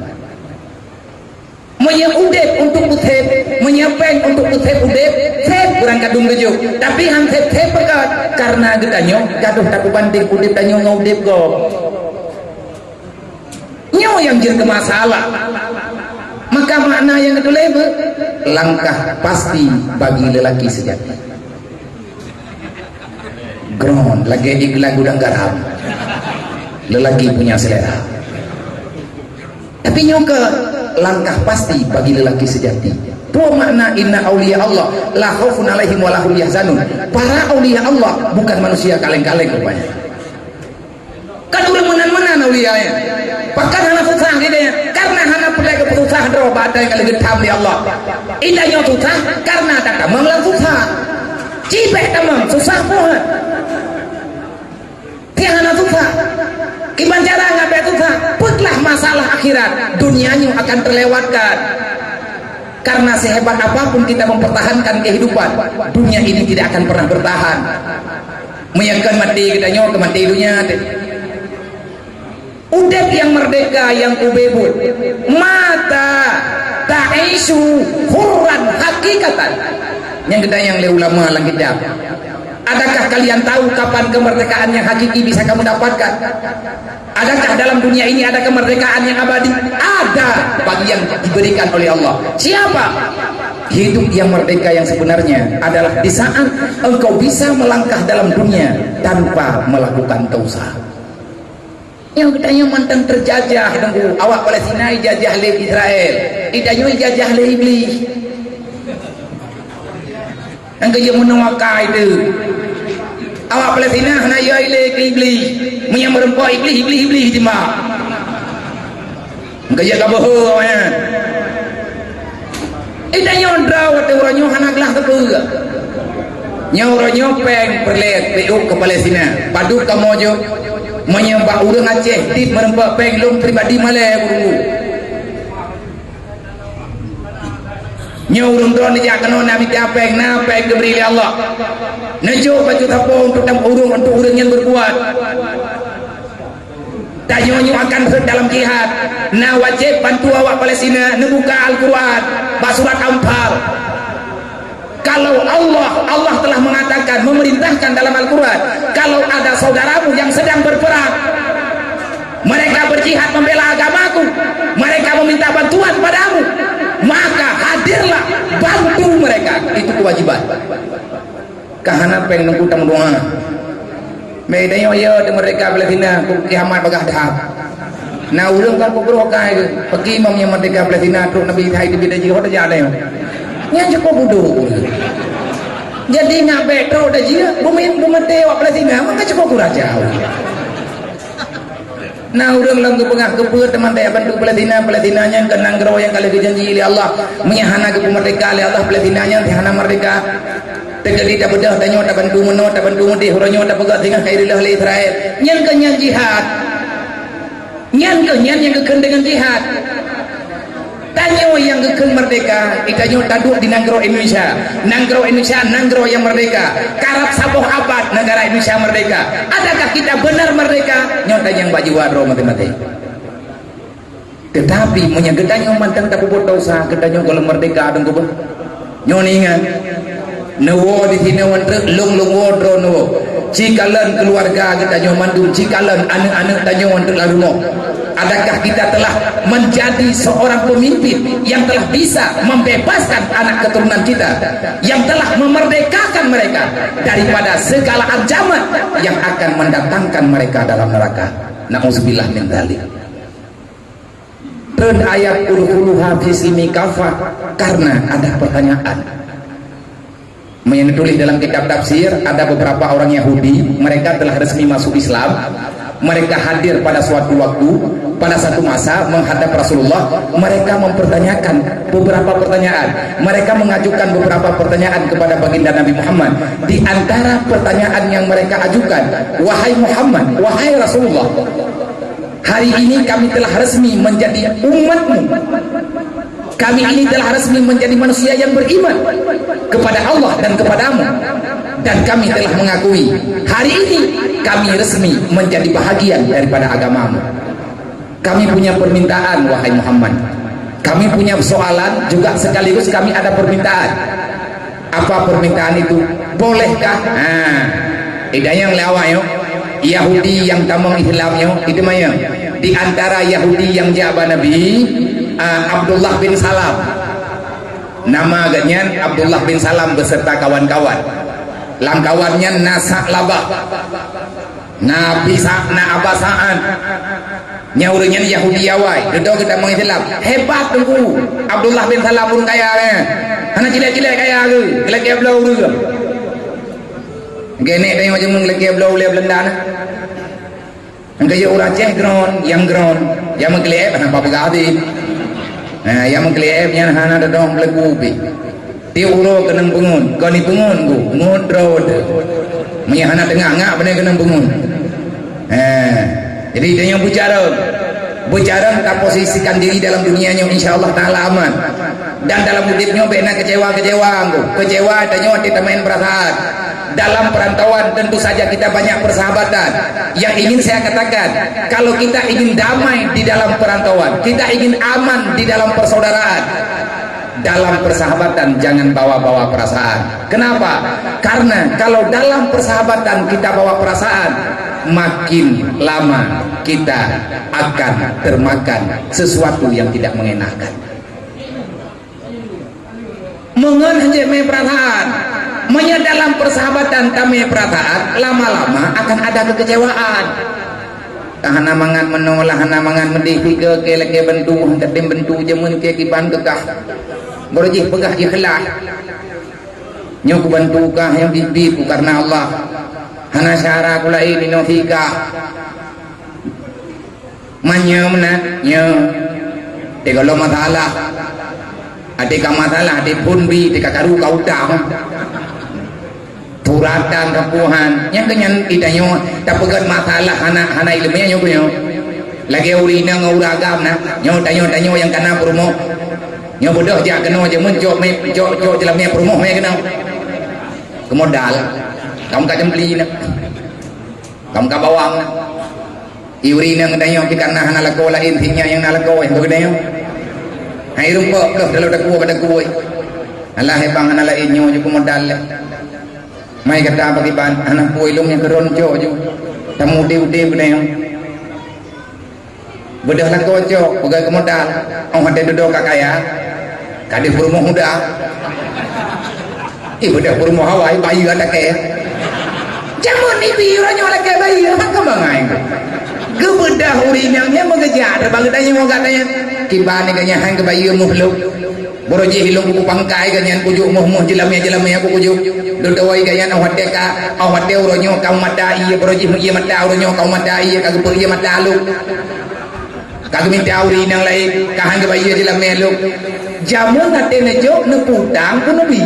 Speaker 1: Udep untuk utep, menyepeng untuk utep udep, tep berangkat dung kejo. Tapi han tep berkat karena getanyo gaduh tak banding udep tanyo ngaudep go. Nyo yang jadi masalah. Maka makna yang kedua langkah pasti bagi lelaki sejati. Ground lagi iklan gudang garam. Lelaki punya selera. Tapi nyoka langkah pasti bagi lelaki sejati. Dua makna inna auliya Allah la khaufun alaihim wa lahum yahzanun. Para auliya Allah bukan manusia kaleng-kaleng rupanya. Kan orang menan-menan auliyanya. Bahkan hana susah gitu ya. Karena hana perlu keputusan doa badai kali getam di Allah. Indahnya susah karena tak tamang lang susah. Cipek tamang susah pun. Tiada susah. Gimana cara ngapain susah? Putlah masalah akhirat. Dunianya akan terlewatkan. Karena sehebat apapun kita mempertahankan kehidupan, dunia ini tidak akan pernah bertahan. Meyakinkan mati kita nyawa kemati dunia. Udep yang merdeka yang ubebut mata ta'isu hurran hakikatan yang gede yang le ulama lang kitab. Adakah kalian tahu kapan kemerdekaan yang hakiki bisa kamu dapatkan? Adakah dalam dunia ini ada kemerdekaan yang abadi? Ada bagi yang diberikan oleh Allah. Siapa? Hidup yang merdeka yang sebenarnya adalah di saat engkau bisa melangkah dalam dunia tanpa melakukan dosa. Yang katanya mantan terjajah dengku awak Palestina ijajah oleh Israel, idanya ijajah oleh iblis. Yang kerja menawakah itu awak Palestina hanya ya oleh iblis, menyambar empok iblis jemaah. Yang kerja kaboh ya. Idanya ondraw atau orangnya hanya gelah tepuga. Nyoranya peng perlet beuk ke Palestina, padu kamojo. Menyembah urang Aceh dit merempak penglong pribadi malai guru nyaurung drone dia kena nabi tiapeng na peng diberi oleh Allah nejo baju tapo untuk tam urung untuk urang yang berbuat tanyo akan dalam jihad na wajib bantu awak Palestina nebuka Al-Quran basurat Anfal. Kalau Allah telah mengatakan, memerintahkan dalam Al-Quran, kalau ada saudaramu yang sedang berperang, mereka berjihad membela agamaku, mereka meminta bantuan padamu, maka hadirlah bantu mereka. Itu kewajiban. Kahana pengen nunggu tamu doa. Medanya ya de mereka Palestina kiamat bagah dah. Nah ulang kan pukul hokai pergi imamnya merdeka Palestina tu Nabi Hai di bidang jihad aja ada. Yang cukup bodoh. Jadi ngabe tu dah jia bumi wak Palestina maka cukup kurang. Nah urang lang kepengah kepeur teman daya bantu Palestinanya ke nanggro yang kali dijanji oleh Allah menyahana ke merdeka oleh Allah Palestinanya dihana merdeka terjadi tak bedah tanyo tak bantu meno tak bantu mudi huranyo tak pegat dengan khairillah oleh Israel nyan kenyan jihad nyan yang keken dengan jihad tanyo yang keken merdeka itanyo taduk di nanggro Indonesia nanggro yang merdeka karab saboh abad negara Indonesia merdeka. Adakah kita benar merdeka nyota yang baju wadro mati-mati tetapi menyegetanyo mantan tak buat dosa ketanyo kalau merdeka adeng kubah nyoningan newo di sini wanter long wodro newo cikalan keluarga ketanyo mandum cikalan anak-anak tanyo wanter larumo. Adakah kita telah menjadi seorang pemimpin yang telah bisa membebaskan anak keturunan kita, yang telah memerdekakan mereka daripada segala ancaman yang akan mendatangkan mereka dalam neraka? Nauzubillah min dzalik. Dan ayat uluha fisimi kafah karena ada pertanyaan. Yang ditulis dalam kitab tafsir ada beberapa orang Yahudi mereka telah resmi masuk Islam mereka hadir pada suatu waktu, pada satu masa menghadap Rasulullah. Mereka mempertanyakan beberapa pertanyaan, mereka mengajukan beberapa pertanyaan kepada baginda Nabi Muhammad. Di antara pertanyaan yang mereka ajukan, wahai Muhammad, wahai Rasulullah, hari ini kami telah resmi menjadi umatmu, kami ini telah resmi menjadi manusia yang beriman kepada Allah dan kepadamu, dan kami telah mengakui hari ini kami resmi menjadi bahagian daripada agamamu. Kami punya permintaan wahai Muhammad, kami punya soalan juga sekaligus kami ada permintaan. Apa permintaan itu? Bolehkah yang lewat Yahudi yang tamang Islamnya itu maya di antara Yahudi yang jawab Nabi Abdullah bin Salam, nama agaknya Abdullah bin Salam beserta kawan-kawan, langkawannya Nasak Labah, Nabi Sa'na Abasaan, nyaurunya Yahudi Yawai, itu kita mengislam hebat tunggu Abdullah bin Salam pun kaya anak cilik-cilik kaya ke lagi belau ke gini tengok je lagi belau le Belanda kaya orang Aceh yang mengkelip apa pegawai yang mengkelip yang hana dadong belagubi dia uro kenang pengun kau ni pengun ku ngodrod menyahana tengah ngak benar kenang pengun jadi dia yang bicara tak posisikan diri dalam dunianya insyaallah taala aman, dan dalam hidupnya benar kecewa tanya kita main perasaan. Dalam perantauan tentu saja kita banyak persahabatan. Yang ingin saya katakan, kalau kita ingin damai di dalam perantauan, kita ingin aman di dalam persaudaraan, dalam persahabatan jangan bawa-bawa perasaan. Kenapa? Karena kalau dalam persahabatan kita bawa perasaan, makin lama kita akan termakan sesuatu yang tidak mengenakan. Mengen hanya perasaan, dalam persahabatan kami perasaan, lama-lama akan ada kekecewaan. Hana mangan menolak, hana mangan mendih ke lagi bentu, ketim bentu jemun ke kiban kekah. Berjih pegah ikhlas. Nyok bantu kah yang bibi karena Allah. Hana syara kula ini nofika manyamna nya tegalo masalah adika masalah di punbi di kakaru kauta turatan kapuhan yang kenyan itanyo tapegat masalah hana ilmunya nyo lagi urina nguragam na nyo tanyo yang kana promo nyo bodoh ja kena je muncok me jok jelamnya promo me kena kemodal kamu kacang beli nak kamu ka bawang nak iuri nang dayo karena hana lako lain hinya yang nalako yang begitu hai rumpok loh dalam daku pada kuoi Allah hebang hana lain nyo je kemodal mai kata bagi ban anak kuoi lum yang keron jo jo tamu de begitu bedah lako jo pegai kemodal orang hade duduk kakaya kade rumah muda bedah rumah Hawaii bayi ada ke jamun ni bironya lagi bayi apa kebangai ke bedah urinangnya mengejar bagi tanya mau katanya kibane kanya hang ke bayi muhluk boroji hilung ku pangkai kanyan pujuk muh jelamnya aku pujuk dodoi kanyan awat de uronyo kau mata iya boroji mu iya mata uronyo kau mata iya kagak pergi mata lu kagak minta urinang lain kahang ke bayi jelamnya lu jamun nate nejo neputang ku nabi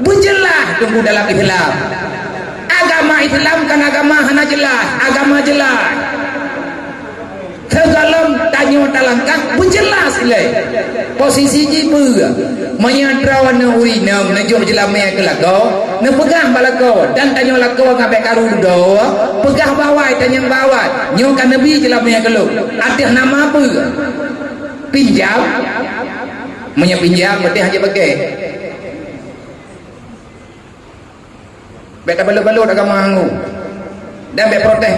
Speaker 1: bujelah tunggu dalam Islam. Agama Islam kan agama hana jelas, agama jelas. Segalam tanyo talangkak bujelas ilai. Posisi jibu menyadrawan urinam nejo jelamnya ke lako, ne pegang balako dan tanyo lako ngabe karu do, pegah bawai tanyang bawat. Nyo kan nabi jelamnya ke lu. Atih nama apa? Pinjam. Menyapinjam berarti hanya pakai beta balu-balu agama anggu dan be protes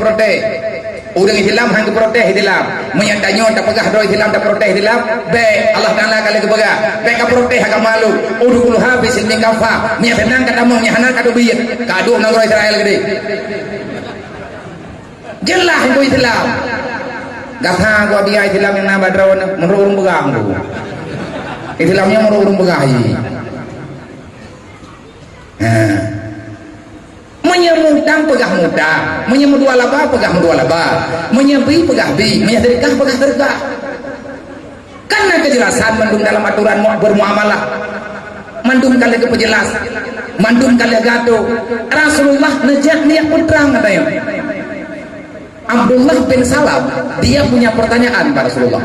Speaker 1: orang Islam hang protes Islam menyantanyo tak pegah do Islam tak protes Islam be Allah Taala kali kepegah be ka protes agama lu udul habis ilmi kafa nya tenang kata mo nya hanan kado biyet kado nang Israel gede jelas itu Islam gatha gua dia Islam yang nambah drawn menurung pegang tu Islamnya menurung pegang menyemudang pegah mudang, menyemudua laba pegah mudua laba, menyebi pegah bi, menyederkah pegah terkah. Karena kejelasan mandum dalam aturan bermuamalah, mandum kali kepejelas, mandum kali gato. Rasulullah nejak niat putrang katanya. Abdullah bin Salam dia punya pertanyaan pada Rasulullah.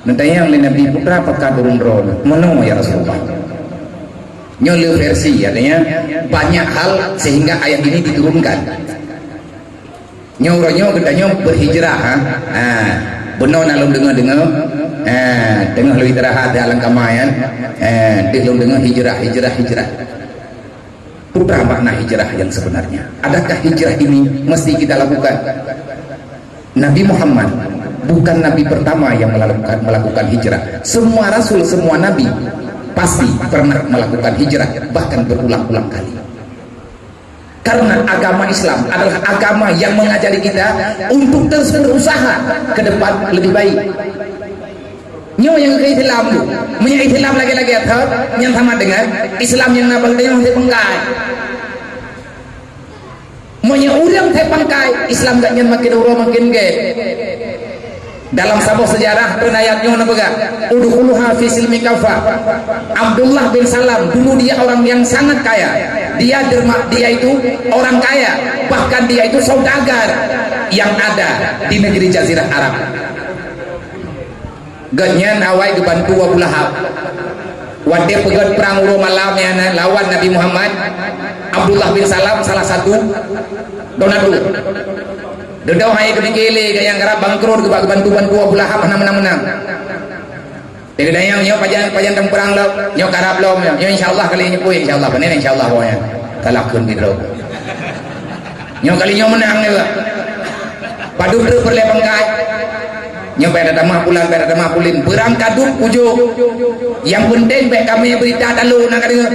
Speaker 1: Nentanya oleh Nabi putra apakah burung drone? Mana ya Rasulullah? Nyoleh versi artinya banyak hal sehingga ayat ini diturunkan. Nyoronyo gedanya berhijrah, benar nalung dengar tengah lu istirahat dalam kamayan, dilung dengar hijrah. Putra makna hijrah yang sebenarnya. Adakah hijrah ini mesti kita lakukan? Nabi Muhammad bukan nabi pertama yang melakukan hijrah. Semua rasul, semua nabi pasti pernah melakukan hijrah, bahkan berulang-ulang kali. Karena agama Islam adalah agama yang mengajari kita untuk terus berusaha ke depan lebih baik. Nyo yang ke Islam tu, punya Islam lagi-lagi atau yang sama dengan Islam yang nabal tanya masih pengkai. Punya orang saya pengkai, Islam gak nyen makin urang makin ge. Dalam sebuah sejarah penayatnya nabaga udkhuluha fi silmi kafa. Abdullah bin Salam dulu dia orang yang sangat kaya, dia itu orang kaya, bahkan dia itu saudagar yang ada di negeri Jazirah Arab. Ganyan awai kebantu Abu Lahab wadih pegat perang uro malamnya lawan Nabi Muhammad. Abdullah bin Salam salah satu donadu dedau hai kebikele yang kerap bangkrut ke bantu Abu Lahab menang. Jadi dayang nyo pajan teng perang lo, nyo karap lo, nyo insyaallah kali ini puy insyaallah bener insyaallah pokoknya. Kalakkeun gitu. Nyo kali nyo menang nih. Padu teu perle pengkai. Nyo pada damah pulin perang kaduk ujo. Yang penting baik kami berita dalu nak kata.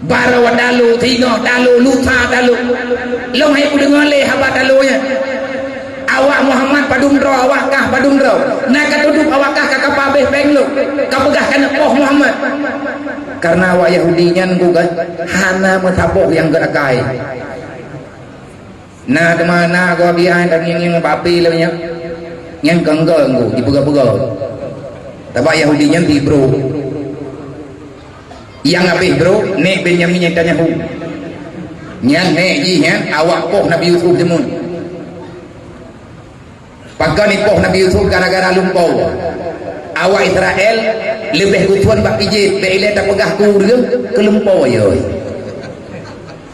Speaker 1: Barawa dalu, tino dalu, luta dalu. Long hai dengar le haba dalunya. Awak Muhammad padumdro awakah padumdro. Nak katuduk awakah kakak pabeh penglu. Kau pegahkan poh Muhammad. Karena awak Yahudinya gugat hana metaboh yang gerakai. Nah temana gua biar dan yang papi leunya. Yang kenggel nggu dibega-bega. Tabak Yahudinya di bro. Yang habis bro nek Benyamin yang tanya hu nyan nek ji nyan awak poh Nabi Yusuf jemun pakai ni poh Nabi Yusuf gara-gara lumpau awak Israel lebih gutuan bak pijit beile tak pegah kurang ke lumpau ayo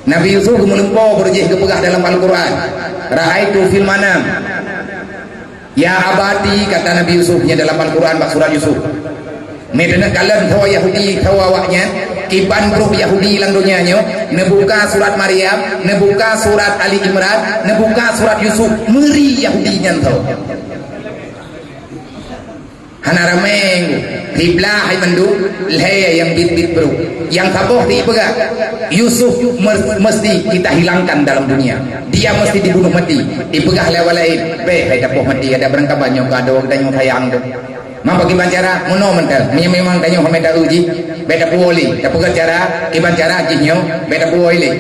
Speaker 1: Nabi Yusuf melumpau berjih ke pegah dalam Al-Quran ra'aitu fil manam ya abadi kata Nabi Yusufnya dalam Al-Quran bak surat Yusuf. Medana kalian tahu Yahudi tahu awaknya kiban grup Yahudi lang dunianya nebuka surat Maryam nebuka surat Ali Imran nebuka surat Yusuf meri Yahudinya tahu hanarameng riblah hai mandu leh yang bit bro yang taboh di pega Yusuf mesti kita hilangkan dalam dunia dia mesti dibunuh mati dipegah lewalain be hai taboh mati ada berangkat banyak kado dan sayang tu bagi bancara mono mental memang tanyo hameda uji beda puoli tapi cara kiban cara jinyo beda puoli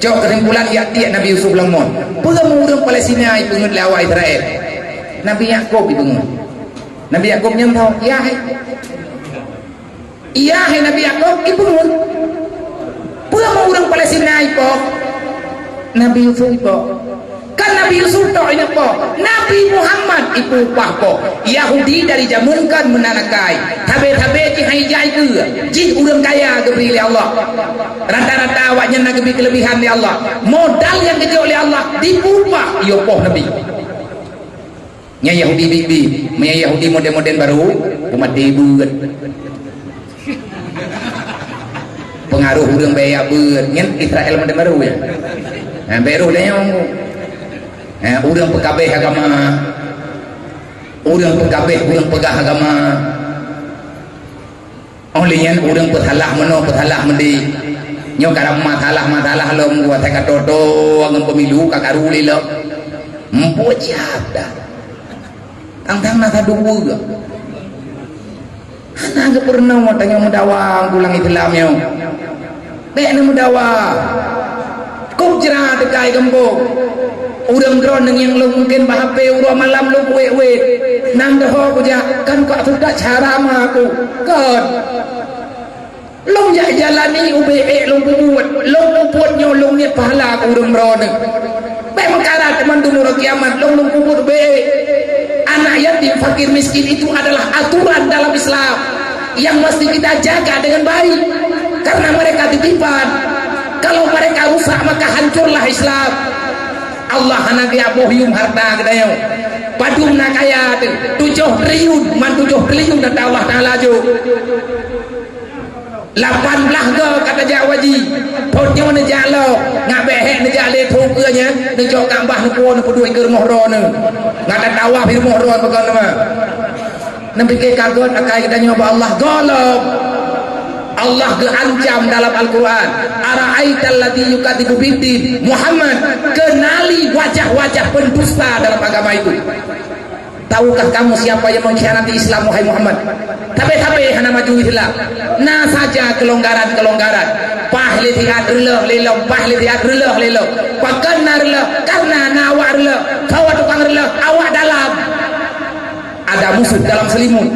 Speaker 1: cok kesimpulan ya dia Nabi Yusuf lemon pengemurung Palestina itu ngelawa Israel Nabi Yakub itu Nabi Yakub nyentau iya hai Nabi Yakub itu pengemurung Palestina itu Nabi Yusuf itu kan Nabi Yusuf tak ini apa Nabi Muhammad itu apa Yahudi dari zaman kan menanakai tabe-tabe ci haijai ke jin urang kaya diberi oleh Allah rata-rata awaknya nak beri kelebihan oleh Allah modal yang diberi oleh Allah dipupah ya poh Nabi nya Yahudi bibi nya Yahudi model-model baru umat debu pengaruh urang baya beut nyen Israel model baru ya nah baru dah yang urang pekabeh agama urang pekabeh urang pegah agama olehnya urang pethalah mendi nyo karam matalah lo buat ka toto ngem pemilu kakaruli lo mbojab dah tang nasa duwu ga ana pernah mo tanya modawang pulang Islamnya Dek nama dawa kau cerah dekai gembok udang drone yang lu mungkin bahape urang malam lu wet nang dah aku kan kau sudah cara aku kan lu jalani UBE lu buat nyolong ni pahala aku udang drone memang karat teman dumur kiamat lu buat UBE. Anak yatim fakir miskin itu adalah aturan dalam Islam yang mesti kita jaga dengan baik karena mereka titipan. Kalau mereka rusak maka hancurlah Islam. Allah hanagi abohium harta kedayo padung nak kaya 7 triliun man 7 triliun dan Allah Ta'ala jo 18 ke kata Jawaji potnya mana jalo ngak behek ne jale thukanya ne jok kambah ne puan ne duit ke rumah ro ne ngak ada tawah di rumah ro pekan nama nembe ke kagot akai kita nyoba Allah golong Allah geancam dalam Al-Quran ara'aital ladzi yukadzibu bid Muhammad kenali wajah-wajah pendusta dalam agama itu. Tahukah kamu siapa yang mengkhianati Islam wahai Muhammad? Tapi hana maju Islam. Nah saja kelonggaran. Pahli tiat releh lelong, pahli tiat releh lelong. Pakanna releh karena nawa releh. Kau tukang releh awak dalam. Ada musuh dalam selimut.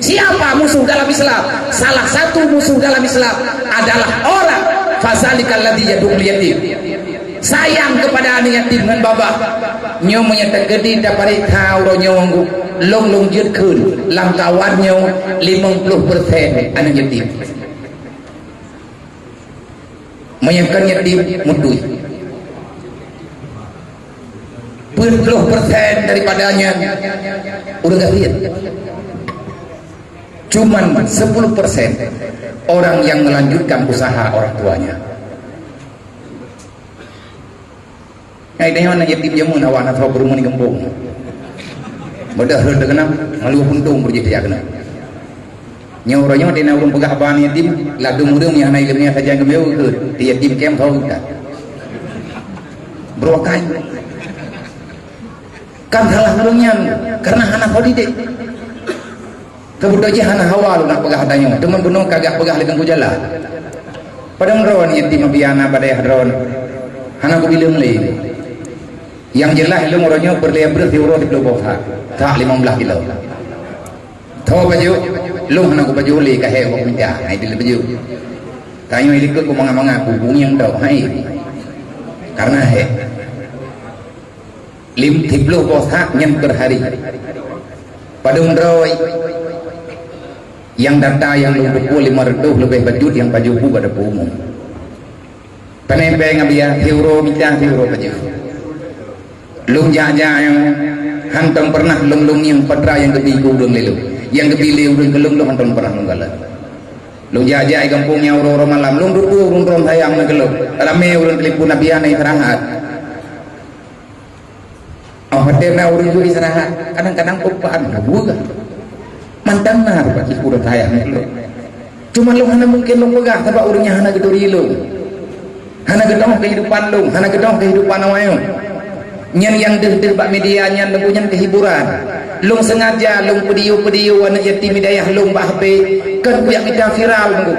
Speaker 1: Siapa musuh dalam Islam? Salah satu musuh dalam Islam adalah orang fasalikal ladzi yadul yatim. Sayang kepada anak yatim dengan babak nyomonya tergede dapat tahu ro nyonggu long jut kun lam kawan nyo 50% anak yatim menyangkan yatim mudui 40% daripadanya udah gak lihat cuman 10% orang yang melanjutkan usaha orang tuanya. Ay dayon na yatim jamu na wana fa berumun gembong. Bodah rede kenam ngalu puntung berjiti akna. Nyauranyo dina urung pegah ban yatim ladu mudung yang naik lemnya saja gembeu ke ti yatim kem thau ta. Brokai. Kan halah nurungnya karena anak holiday. Kebudoje hana hawal nak pegah danyo teman bunuh kagak pegah legang ku jala. Padang ron yatim biana badai hadron. Hana ku bileung leui. Yang jelas lu ngoronyo berlebar di urut di Pulau Bawah tak 15 kilo tahu baju lu hana ku baju le ka he ku minta hai di baju kayu ini ku manga hubung yang tau hai karena he lim di Pulau Bawah nyen per hari pada umroy yang data yang lu 500 lebih baju yang baju bu pada umum penempel ngabia euro minta euro baju lung jaja yang hantam pernah lung yang patra yang kebi udang lelu yang kebi lelu udang kelung hantam pernah lung galah lung jaja ai kampungnya orang malam lung dulu urung ron hayang na kelung rame urang telipun nabiana istirahat hotel na urang juga istirahat kadang-kadang upaan buga mantan nar pak urang hayang kelung cuma lung hana mungkin lung pegah sebab urangnya hana gedori lung hana gedong kehidupan lung hana gedong kehidupan awayong nyen yang deh bak media nyen punya kehiburan lung sengaja lung pediu anak yatim hidayah lung bak HP kan kuyak kita viral nunggu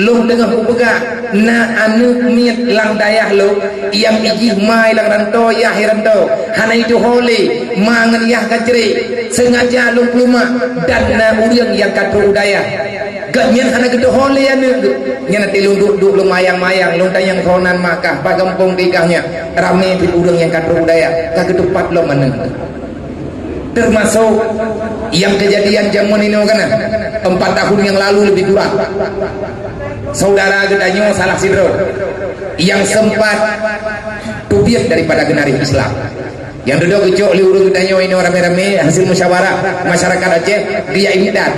Speaker 1: lung dengan pegak na anu miet lang dayah lu yang ijih mai lang ranto ya hiranto hana itu hole mangan yah kacre sengaja lung pluma dan na urang yang katro dayah gak nyen hana gitu hole ya nyen nanti lung duduk lung mayang lung tayang konan makah pagampung dikahnya rame di urang yang katro dayah kak ketupat lo mana termasuk yang kejadian zaman ini kan 4 tahun yang lalu lebih kurang saudara gedanyo salah sidro yang sempat tubiat daripada genari Islam yang duduk kecok liuru gedanyo ini rame-rame hasil musyawarah masyarakat Aceh dia imidat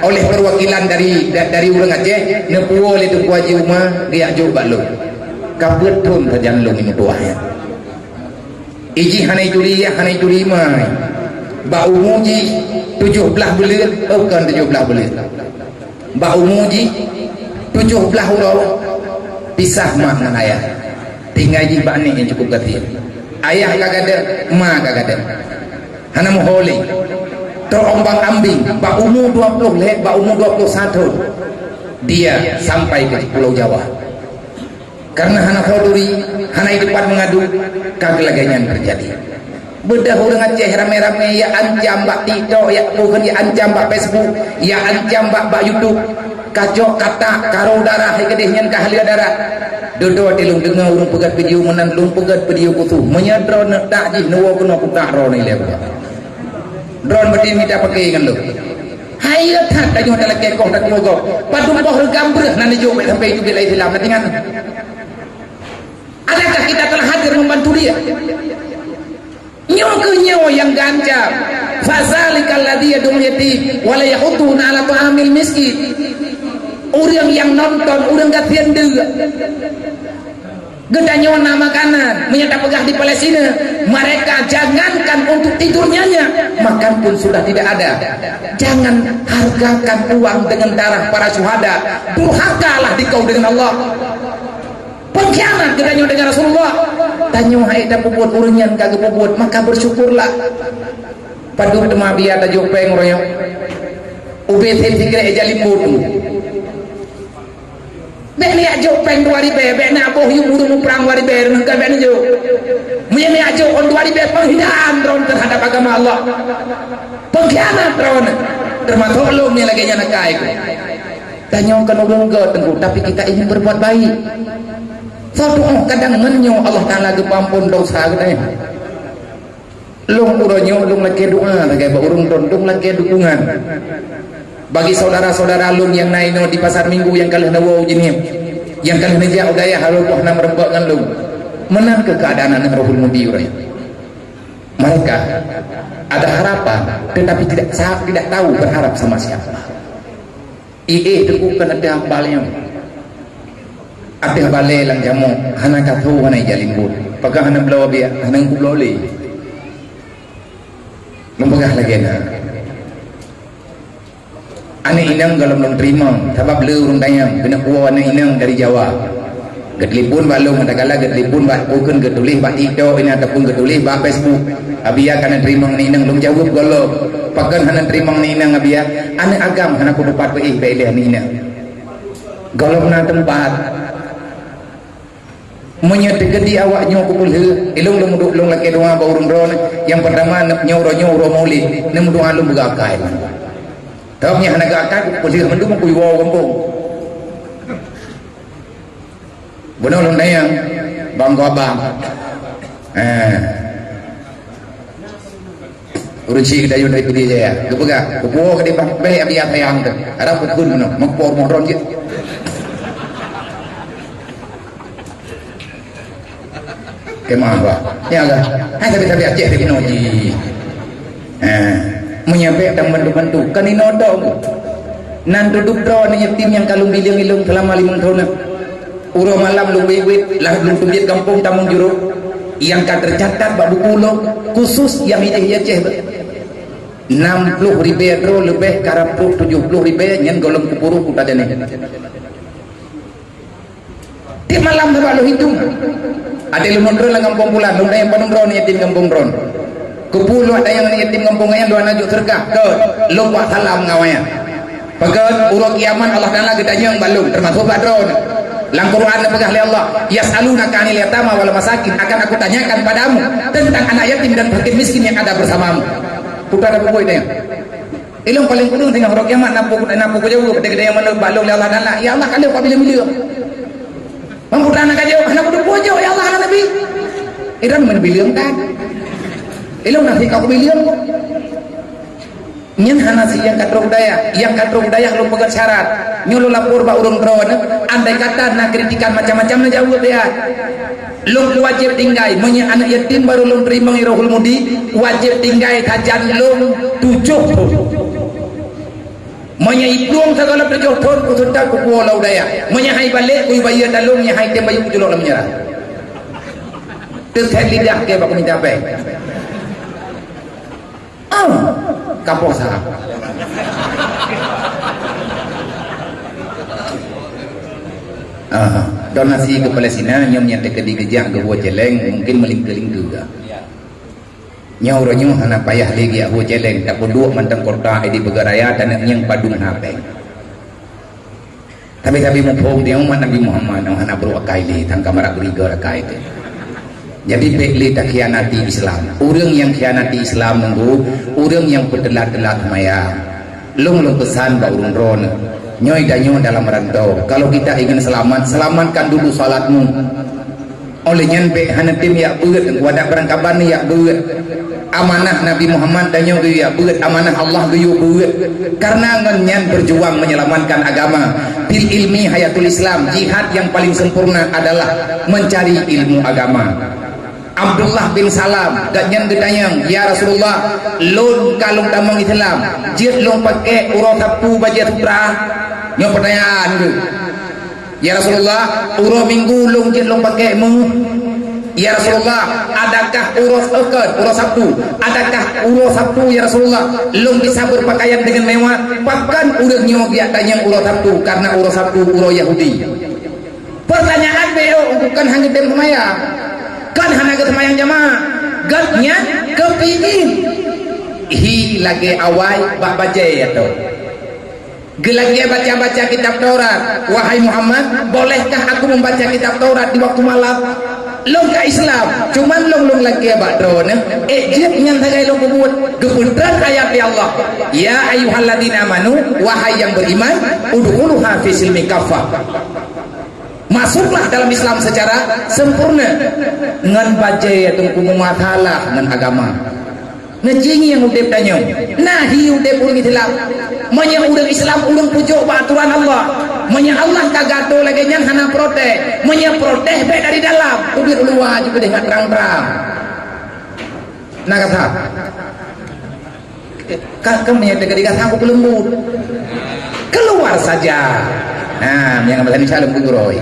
Speaker 1: oleh perwakilan dari urang Aceh nepuo oleh tu kuaji umah dia coba lo kabut pun terjan lo ini tuahnya iji hanai juri mai bau muji 17 bulan bukan 17 bulan bau muji 17 huruf pisah mak dengan ayah tinggal jibak ni yang cukup kecil ayah kagak ada mak kagak ada hana moholi terombang ambing bak umur 20 bak umur 21 dia sampai ke Pulau Jawa karena hana hoduri hana depan mengadu kagelaganyan terjadi. Bedah orang Aceh rame-rame ya ancam bak TikTok, ya bukan ya ancam bak Facebook, ya ancam bak YouTube. Kacok kata karo darah kedehnya kahlia darah. Dodo tilung dengar urung pegat video menan lung pegat video kutu. Menyadro nak tak jih nuwa kuno kutak ro ni lepo. Drone berarti minta pakai kan lo. Hayat tak tajuk dalam kekoh tak logo. Padum boh gambreh nan jo sampai itu bila Islam nanti kan. Adakah kita telah hadir membantu dia? Nyoke yang gancam. Fazalikal ladzi yad'u yatim wa la yahuduna 'ala ta'amil miskin. Orang yang nonton, orang gatian dega. Gedanya warna makanan, menyata pegah di Palestina. Mereka jangankan untuk tidurnya, makan pun sudah tidak ada. Jangan hargakan uang dengan darah para syuhada. Durhakalah dikau dengan Allah. Pengkhianat gedanya dengan Rasulullah. Tanya hai tak buat orang yang kagak buat, maka bersyukurlah. Padu tema biar tak jopeng royong. Ubet henti kira ejali bodoh. Bek ni ajo peng 2000 bek nak boh yu burung perang 2000 nengkal bek ni jo. Menye ajo on 2000 penghinaan drone terhadap agama Allah. Pengkhianat drone. Termasuk lu ni lagi nyana kai. Tanya kan ulung ke tengku tapi kita ingin berbuat baik. Satu kadang menyo Allah Taala ge pampun dosa kita. Lung uronyo lung lagi doa lagi urung dondong lagi dukungan. Bagi saudara-saudara lung yang naino di pasar minggu yang kalah nawa jenim yang kalah najak udaya harus nak merembak dengan lung menang ke keadaan anak rohul mudi urang. Mereka ada harapan tetapi tidak tahu berharap sama siapa. Tegukan ada balnya ada balai lang jamu hana katu hana jalimbut pagka hana blawa biya hana kubloli lumpagah lagi na ane inang kalau belum terima sebab le urung tayang kena kuah ane inang dari Jawa getlipun balung kadang-kadang getlipun bukan getulis bak TikTok ini ataupun getulis bak Facebook abia kana terima ane inang belum jawab golo pakan hana terima ane inang abia ane agam hana kudu pat pe ane inang golo na tempat menyetegedi awaknya kupul ilung lung laki doa ba urung drone yang pertama nyoro maulid nemu doa lu begakai Tawnya anak akak posisi mendung kuy wow kampung. Benar long dayang bangko abang. Urusi kita yun itu dia ya. Kepega, kepo ke depan be abi atayang tu. Ada pukun mana? Mengpor mohron je. Kemah ba? Ya lah. Hai tapi Aceh di Noji. Menyampai dan bantu-bantu kan ini nodong nan duduk drone yatim yang kalung bilang-bilang selama 5 tahun uro malam lu wewet lah lu tumbit kampung tamung juruk yang kan tercatat bak buku lo khusus yang ini Aceh 60 ribu dro lebih karapuk 70 ribu nyen golong kupuru kuta jane di malam sebab lu hitung ada lu mondron lah kampung pulang lu yang panung drone yatim kampung drone Kupulu ada yang yatim kampungnya dua najuk sergah ke lu buat salam ngawanya pakai urut kiamat Allah Taala gedanya yang balung termasuk badron lang Quran pegah oleh Allah yas'alunaka 'anil yatama wal masakin akan aku tanyakan padamu tentang anak yatim dan fakir miskin yang ada bersamamu putar apa boy dia ilung paling kudu tengah urut kiamat napu ku jauh gede-gede yang mana balung oleh Allah Taala ya Allah kalau apabila milieu memputar anak jauh anak kudu bojo ya Allah anak Nabi iran menbilang kan ilmu nanti kau bilion nyen hanasi yang katro budaya lu pegat syarat nyulu lapor ba urung drone andai kata nak kritikan macam-macam na jauh dia lu wajib tinggai menye anak yatim baru lu terima rohul mudi wajib tinggai kajan lu 7 menye iplung segala perjodohan ku sudah ku pulau daya menye hai balik ku bayar dalung nya hai tembayu ku julok menyerah terus lidah ke bak minta baik kapok sahab donasi ke Palestina nyom nyate ke digejak ke buat celeng mungkin melingkeling juga nyauranya anak payah lagi buat celeng tak berdua mantang kota di begaraya dan yang padung napeng
Speaker 3: tapi mo phom dia umat Nabi Muhammad ang hanap ro akai li tang kamara guriga akai te. Jadi bekli tak khianati Islam. Orang yang khianati Islam nunggu, orang yang berdelat-delat maya. Long pesan ba urun ron. Nyoy danyo dalam rantau. Kalau kita ingin selamat, selamatkan dulu salatmu. Oleh nyampe hanatim ya beut wadak berangkaban ya beut. Amanah Nabi Muhammad danyo ya beut, amanah Allah geus beut. Karena ngan berjuang menyelamatkan agama. Bil ilmi hayatul Islam, jihad yang paling sempurna adalah mencari ilmu agama. Abdullah bin Salam ganyan gedayang, ya Rasulullah, lon kalung tamang Islam jit long pakai urang sapu bajet pra. Nyo pertanyaan tu, ya Rasulullah, urang minggu long jit long pakai mu. Ya Rasulullah, adakah urus ekad, urus sabtu? Adakah urus sabtu ya Rasulullah? Long bisa berpakaian dengan mewah. Bahkan udah nyo dia tanya urus sabtu karena urus sabtu urus Yahudi. Pertanyaan beliau bukan hanya dem semaya. Kan hana ke semayang jamaah gatnya kepingin hi lagi awal bak baca atau gelagi baca-baca kitab Taurat. Wahai Muhammad, bolehkah aku membaca kitab Taurat di waktu malam? Long ke Islam cuman long lagi bak drone ejit yang tagai long buat kebenaran ayat ya Allah, ya ayyuhalladzina amanu, wahai yang beriman, udkhuluha fi silmi kafah, masuklah dalam Islam secara sempurna. Ngan baca atau hukum matalah ngan agama ngejingi yang udep danyo nahi udep urang Islam manya urang Islam urang pujuk aturan Allah, manya Allah kagato lagi nyang hana protes, manya protes baik dari dalam ubir luar juga dengan terang-terang. Nah kata kamu menyatakan dikata aku lembut keluar saja. Nah, yang berani salam kuguroi.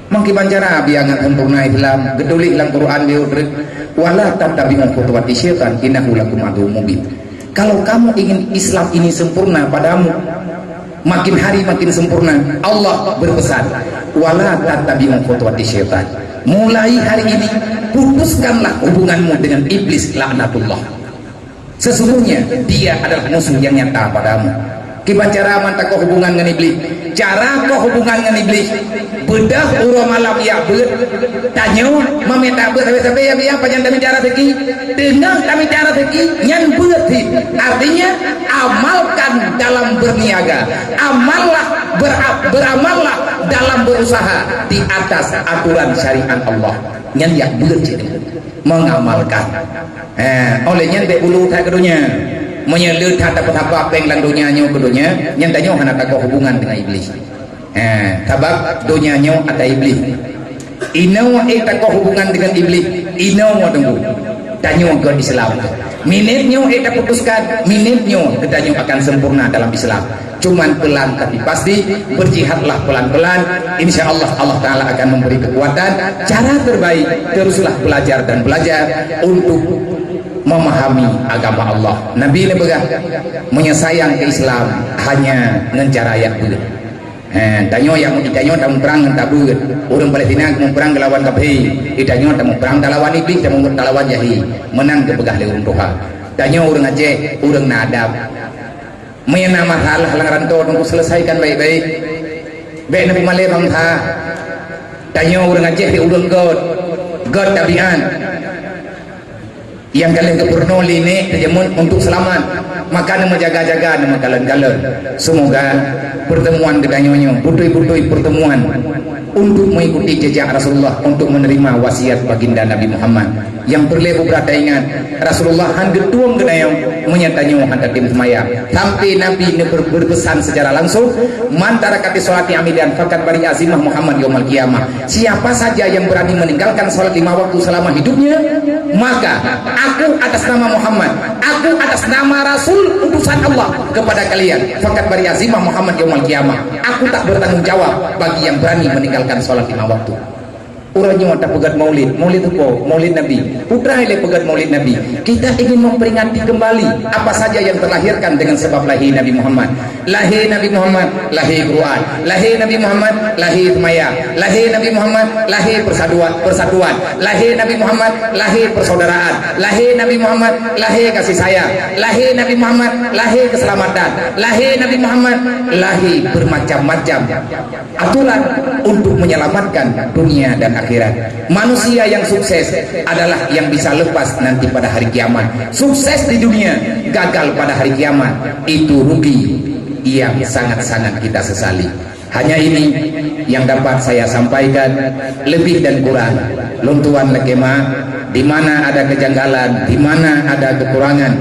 Speaker 3: Mangki bancara biangat sempurna Islam, gedulik lang Quran diudrik, wala tattabi'u khutuwati syaitan innahu lakum aduwwum mubin. Kalau kamu ingin Islam ini sempurna padamu, makin hari makin sempurna, Allah berpesan, wala tattabi'u khutuwati syaitan. Mulai hari ini putuskanlah hubunganmu dengan iblis laknatullah. Sesungguhnya dia adalah musuh yang nyata padamu. Kibacara mantap kau hubungan dengan iblis, cara kau hubungan dengan iblis bedah urang malam ya ber tanyo meminta ber sampai ya panjang kami cara teki dengan kami cara teki nyan berarti artinya amalkan dalam berniaga, beramallah dalam berusaha di atas aturan syariat Allah. Nyan ya berarti mengamalkan oleh nyan be ulu tak kedunya menyelut hata petapa penglang dunianya kedunya yang tanyo hana tak hubungan dengan iblis. Sabab dunianya ada iblis. Inaw tak hubungan dengan iblis. Inaw tunggu. Tanyo ke Islam. Minitnya tak putuskan. Minitnya ketanyo akan sempurna dalam Islam. Cuman pelan tapi pasti berjihadlah pelan-pelan. Insya Allah Allah Taala akan memberi kekuatan. Cara terbaik teruslah belajar dan belajar untuk memahami agama Allah. Nabi ini begah menyayang ke Islam hanya dengan cara yang begitu. Tanyo yang itanyo tamu perang tabu orang Palestina mau perang lawan kafir, itanyo tamu perang lawan iblis, tamu lawan jahil, menang ke begah leung Tuhan. Tanyo orang Aceh, orang Nadab. Mena masalah halang rantau untuk selesaikan baik-baik. Baik nabi malai bangsa. Tanyo orang Aceh di urang God tabian. Yang kalian kepurno line terjemun untuk selamat, maka nama jaga-jaga nama kalian. Semoga pertemuan kedanyonyo putui pertemuan untuk mengikuti jejak Rasulullah, untuk menerima wasiat baginda Nabi Muhammad yang berlebu berada ingat Rasulullah hangga tuang kedayong menyatanya hangga tim semaya sampai Nabi berpesan secara langsung mantara kati sholat amidan fakat bari azimah Muhammad yaumal qiyamah. Siapa saja yang berani meninggalkan sholat 5 waktu selama hidupnya, maka aku atas nama Muhammad, aku atas nama Rasul utusan Allah kepada kalian, fakat bari azimah Muhammad yaumal qiyamah, aku tak bertanggung jawab bagi yang berani meninggalkan sholat 5 waktu. Urangnya tak pegat maulid. Maulid itu apa? Maulid Nabi. Putra ile pegat maulid Nabi. Kita ingin memperingati kembali apa saja yang terlahirkan dengan sebab lahir Nabi Muhammad. Lahir Nabi Muhammad, lahir Quran. Lahir Nabi Muhammad, lahir maya. Lahir Nabi Muhammad, lahir persatuan. Lahir Nabi Muhammad, lahir persaudaraan. Lahir Nabi Muhammad, lahir kasih sayang. Lahir Nabi Muhammad, lahir keselamatan. Lahir Nabi Muhammad, lahir bermacam-macam aturan untuk menyelamatkan dunia dan akhirat. Manusia yang sukses adalah yang bisa lepas nanti pada hari kiamat. Sukses di dunia, gagal pada hari kiamat, itu rugi yang sangat-sangat kita sesali. Hanya ini yang dapat saya sampaikan, lebih dan kurang luntuan lekema, di mana ada kejanggalan, di mana ada kekurangan,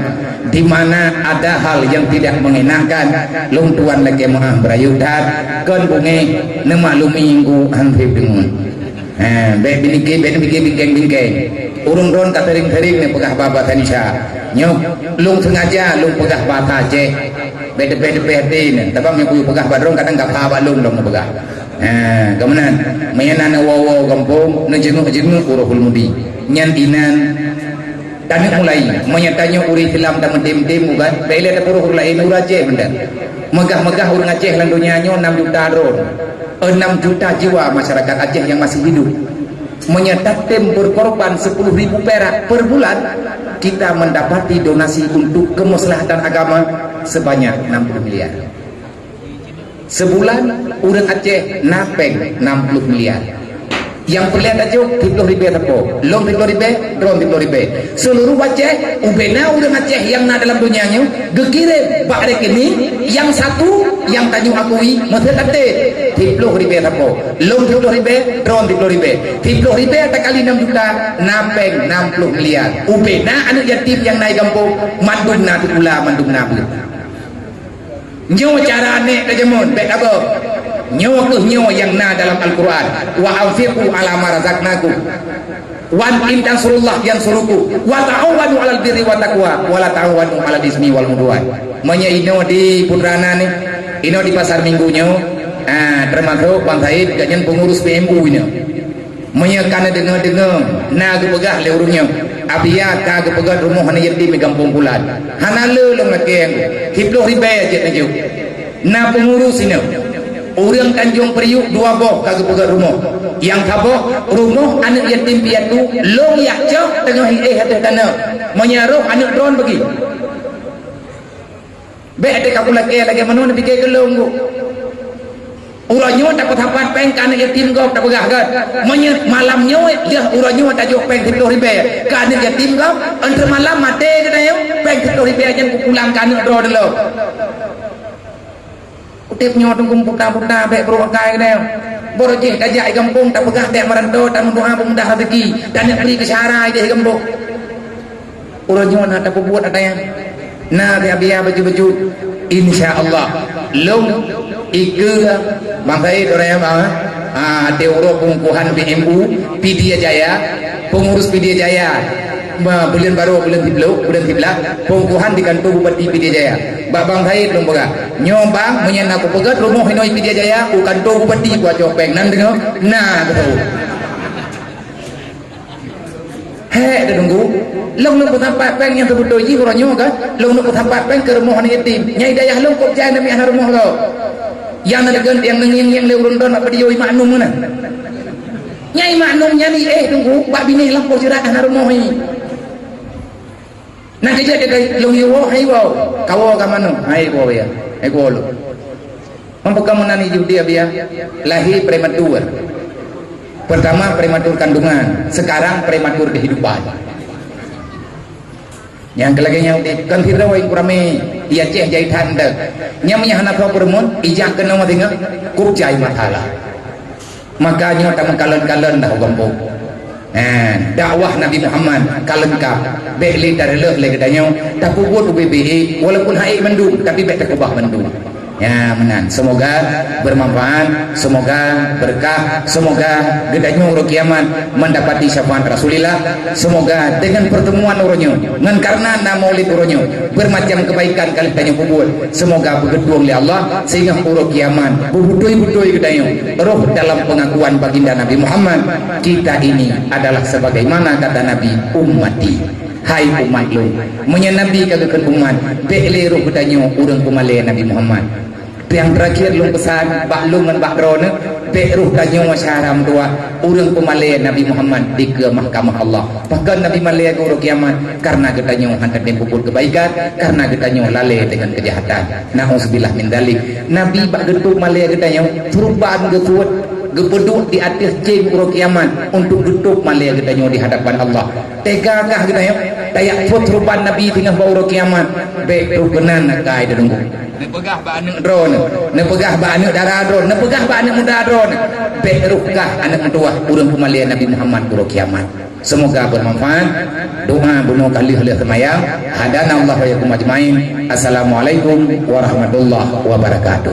Speaker 3: di mana ada hal yang tidak mengenakan, luntuan lekema berayudat kan bunge nemaklumi ingku hampir dengun. Baik bingkeng urung ron katering-tering ne pegah baba tanisha nyok lung sengaja lung pegah bata je bede-bede tabang yang pegah badrong kadang gak apa lung dong pegah kemudian meyanan wawo kampung nejenguk uruhul mudi nyan inan dan mulai menyatanya uri filam dan mendim-dim bukan bele ada uruhul lain uraje benda megah-megah urang Aceh lan dunianya 6 juta ron 6 juta jiwa masyarakat Aceh yang masih hidup menyatakan berkorban 10.000 perak per bulan, kita mendapati donasi untuk kemaslahatan agama sebanyak 60 miliar. Sebulan urang Aceh napeng 60 miliar. Yang perlihat aja 30.000 tepo, long 30.000, drone 30.000. Seluruh Aceh, ubena urang Aceh yang na dalam dunianya, gekirim bakrek ini, yang satu yang tanyu akui mesti kate 30.000 tepo, long 30.000, drone 30.000. 30.000 tak kali 6 juta, napeng 60 miliar. Ubena anak yatim yang naik kampung, mandum na tukula, mandum na bu. Nyo cara ane kajemun, baik apa? Nyawa ke nyawa yang na dalam Al-Quran wa anfiqu ala ma razaqnakum wa in tansurullah yansurukum wa ta'awanu 'alal birri wa taqwa wa la ta'awanu 'alal ismi wal udwan. Manya ino di putrana nih, ino di pasar minggunya termasuk Bang Said ganyan pengurus PMU ini. Manya kana dengar-dengar na gepegah le urungnya abia ka gepegah rumah hana yatim di kampung Pulan hana le long lakeng 30.000 aja tajuk na pengurus ini. Orang Tanjung Priuk 2 boh kagak pegat rumah. Yang kabok rumah anak yatim piatu long yak cok tengah hati tanah. Menyaruh anak drone bagi. Be ada kapula ke lagi mana nak fikir ke long tu. Urangnya tak ketapat peng anak yatim kau tak pegah kan. Malamnya dia urangnya tak jauh peng 30.000. Ke anak yatim kau antara malam mati katanya peng 30.000 aja pulang ke anak drone dulu. Tipnya tunggu putar-putar baik beruakai dia borojih kajak kampung tak pegah tak merantau tak mendoa pemudah rezeki dan nak beri kesyarai dia kampung urangnya nak tak buat ada yang nah biar baju-baju insyaallah long ikut Bang Said orang yang teuro pengkuhan PMU Pidia Jaya pengurus Pidia Jaya bulan baru bulan tibla pengkuhan di kantor Bupati Pidia Jaya Babang Said dong pegah nyobang menyen aku pegat rumah hinoi Pidia Jaya ku kantor Bupati ku copeng nan dengar nah betul he dah tunggu long nak tempat peng yang terbetul ji orangnya kan long nak tempat peng ke rumah anak yatim nyai dayah long kok jangan demi anak rumah kau yang nak yang le urun-urun nak berdiri maknum mana nyai maknumnya ni tunggu bak bini lampau jerat anak rumah ni. Nak kerja dia long yo hai wo kawo ka mano hai wo ya hai wo lo mempekamunan judi abia lahir prematur pertama prematur kandungan sekarang prematur kehidupan yang kelaganya kan firda wa kurame ia ceh jai tanda nyamnya hana ko permun ijak kena matinga kup jai matala makanya tak mengkalon-kalon dah kampung dakwah Nabi Muhammad kalengkap beli dari leh le kedanya tak buat UBBE walaupun hai mendung tapi bet tak ubah mendung Ya menan, semoga bermanfaat, semoga berkah, semoga gedanya urut kiamat mendapati syafaat Rasulullah. Semoga dengan pertemuan uronyo, dengan karena maulid uronyo bermacam kebaikan kali tanya kubur. Semoga bergeduang oleh Allah sehingga urut kiamat bubudoi gedanya roh dalam pengakuan baginda Nabi Muhammad. Kita ini adalah sebagaimana kata Nabi, ummati. Hai umat lu, menyenabi kagak umat, bekle roh gedanya urang pemale Nabi Muhammad. Yang terakhir lu pesan bak lu ngan bak drone bek ruh kanyo masyaram dua urang pemale Nabi Muhammad di ke mahkamah Allah. Bahkan Nabi Malaya ke urang kiamat karena getanyo hantar dem pupul kebaikan, karena getanyo lale dengan kejahatan. Nauzubillah min dalik. Nabi bak getuk Malaya getanyo perubahan gekuat gepeduk di atas jeng urang kiamat untuk getuk Malaya getanyo di hadapan Allah. Tegakah getanyo tayak perubahan Nabi tinggal bau urang kiamat bek rukenan kai dedunggu. Nepegah ba anak drone, nepegah ba anak darah drone, nepegah ba anak muda drone. Berukah anak tua urang pemalian Nabi Muhammad kuro kiamat. Semoga bermanfaat. Doa bunuh kali oleh semayang. Hadana Allah wa yakum ajmain. Assalamualaikum warahmatullahi wabarakatuh.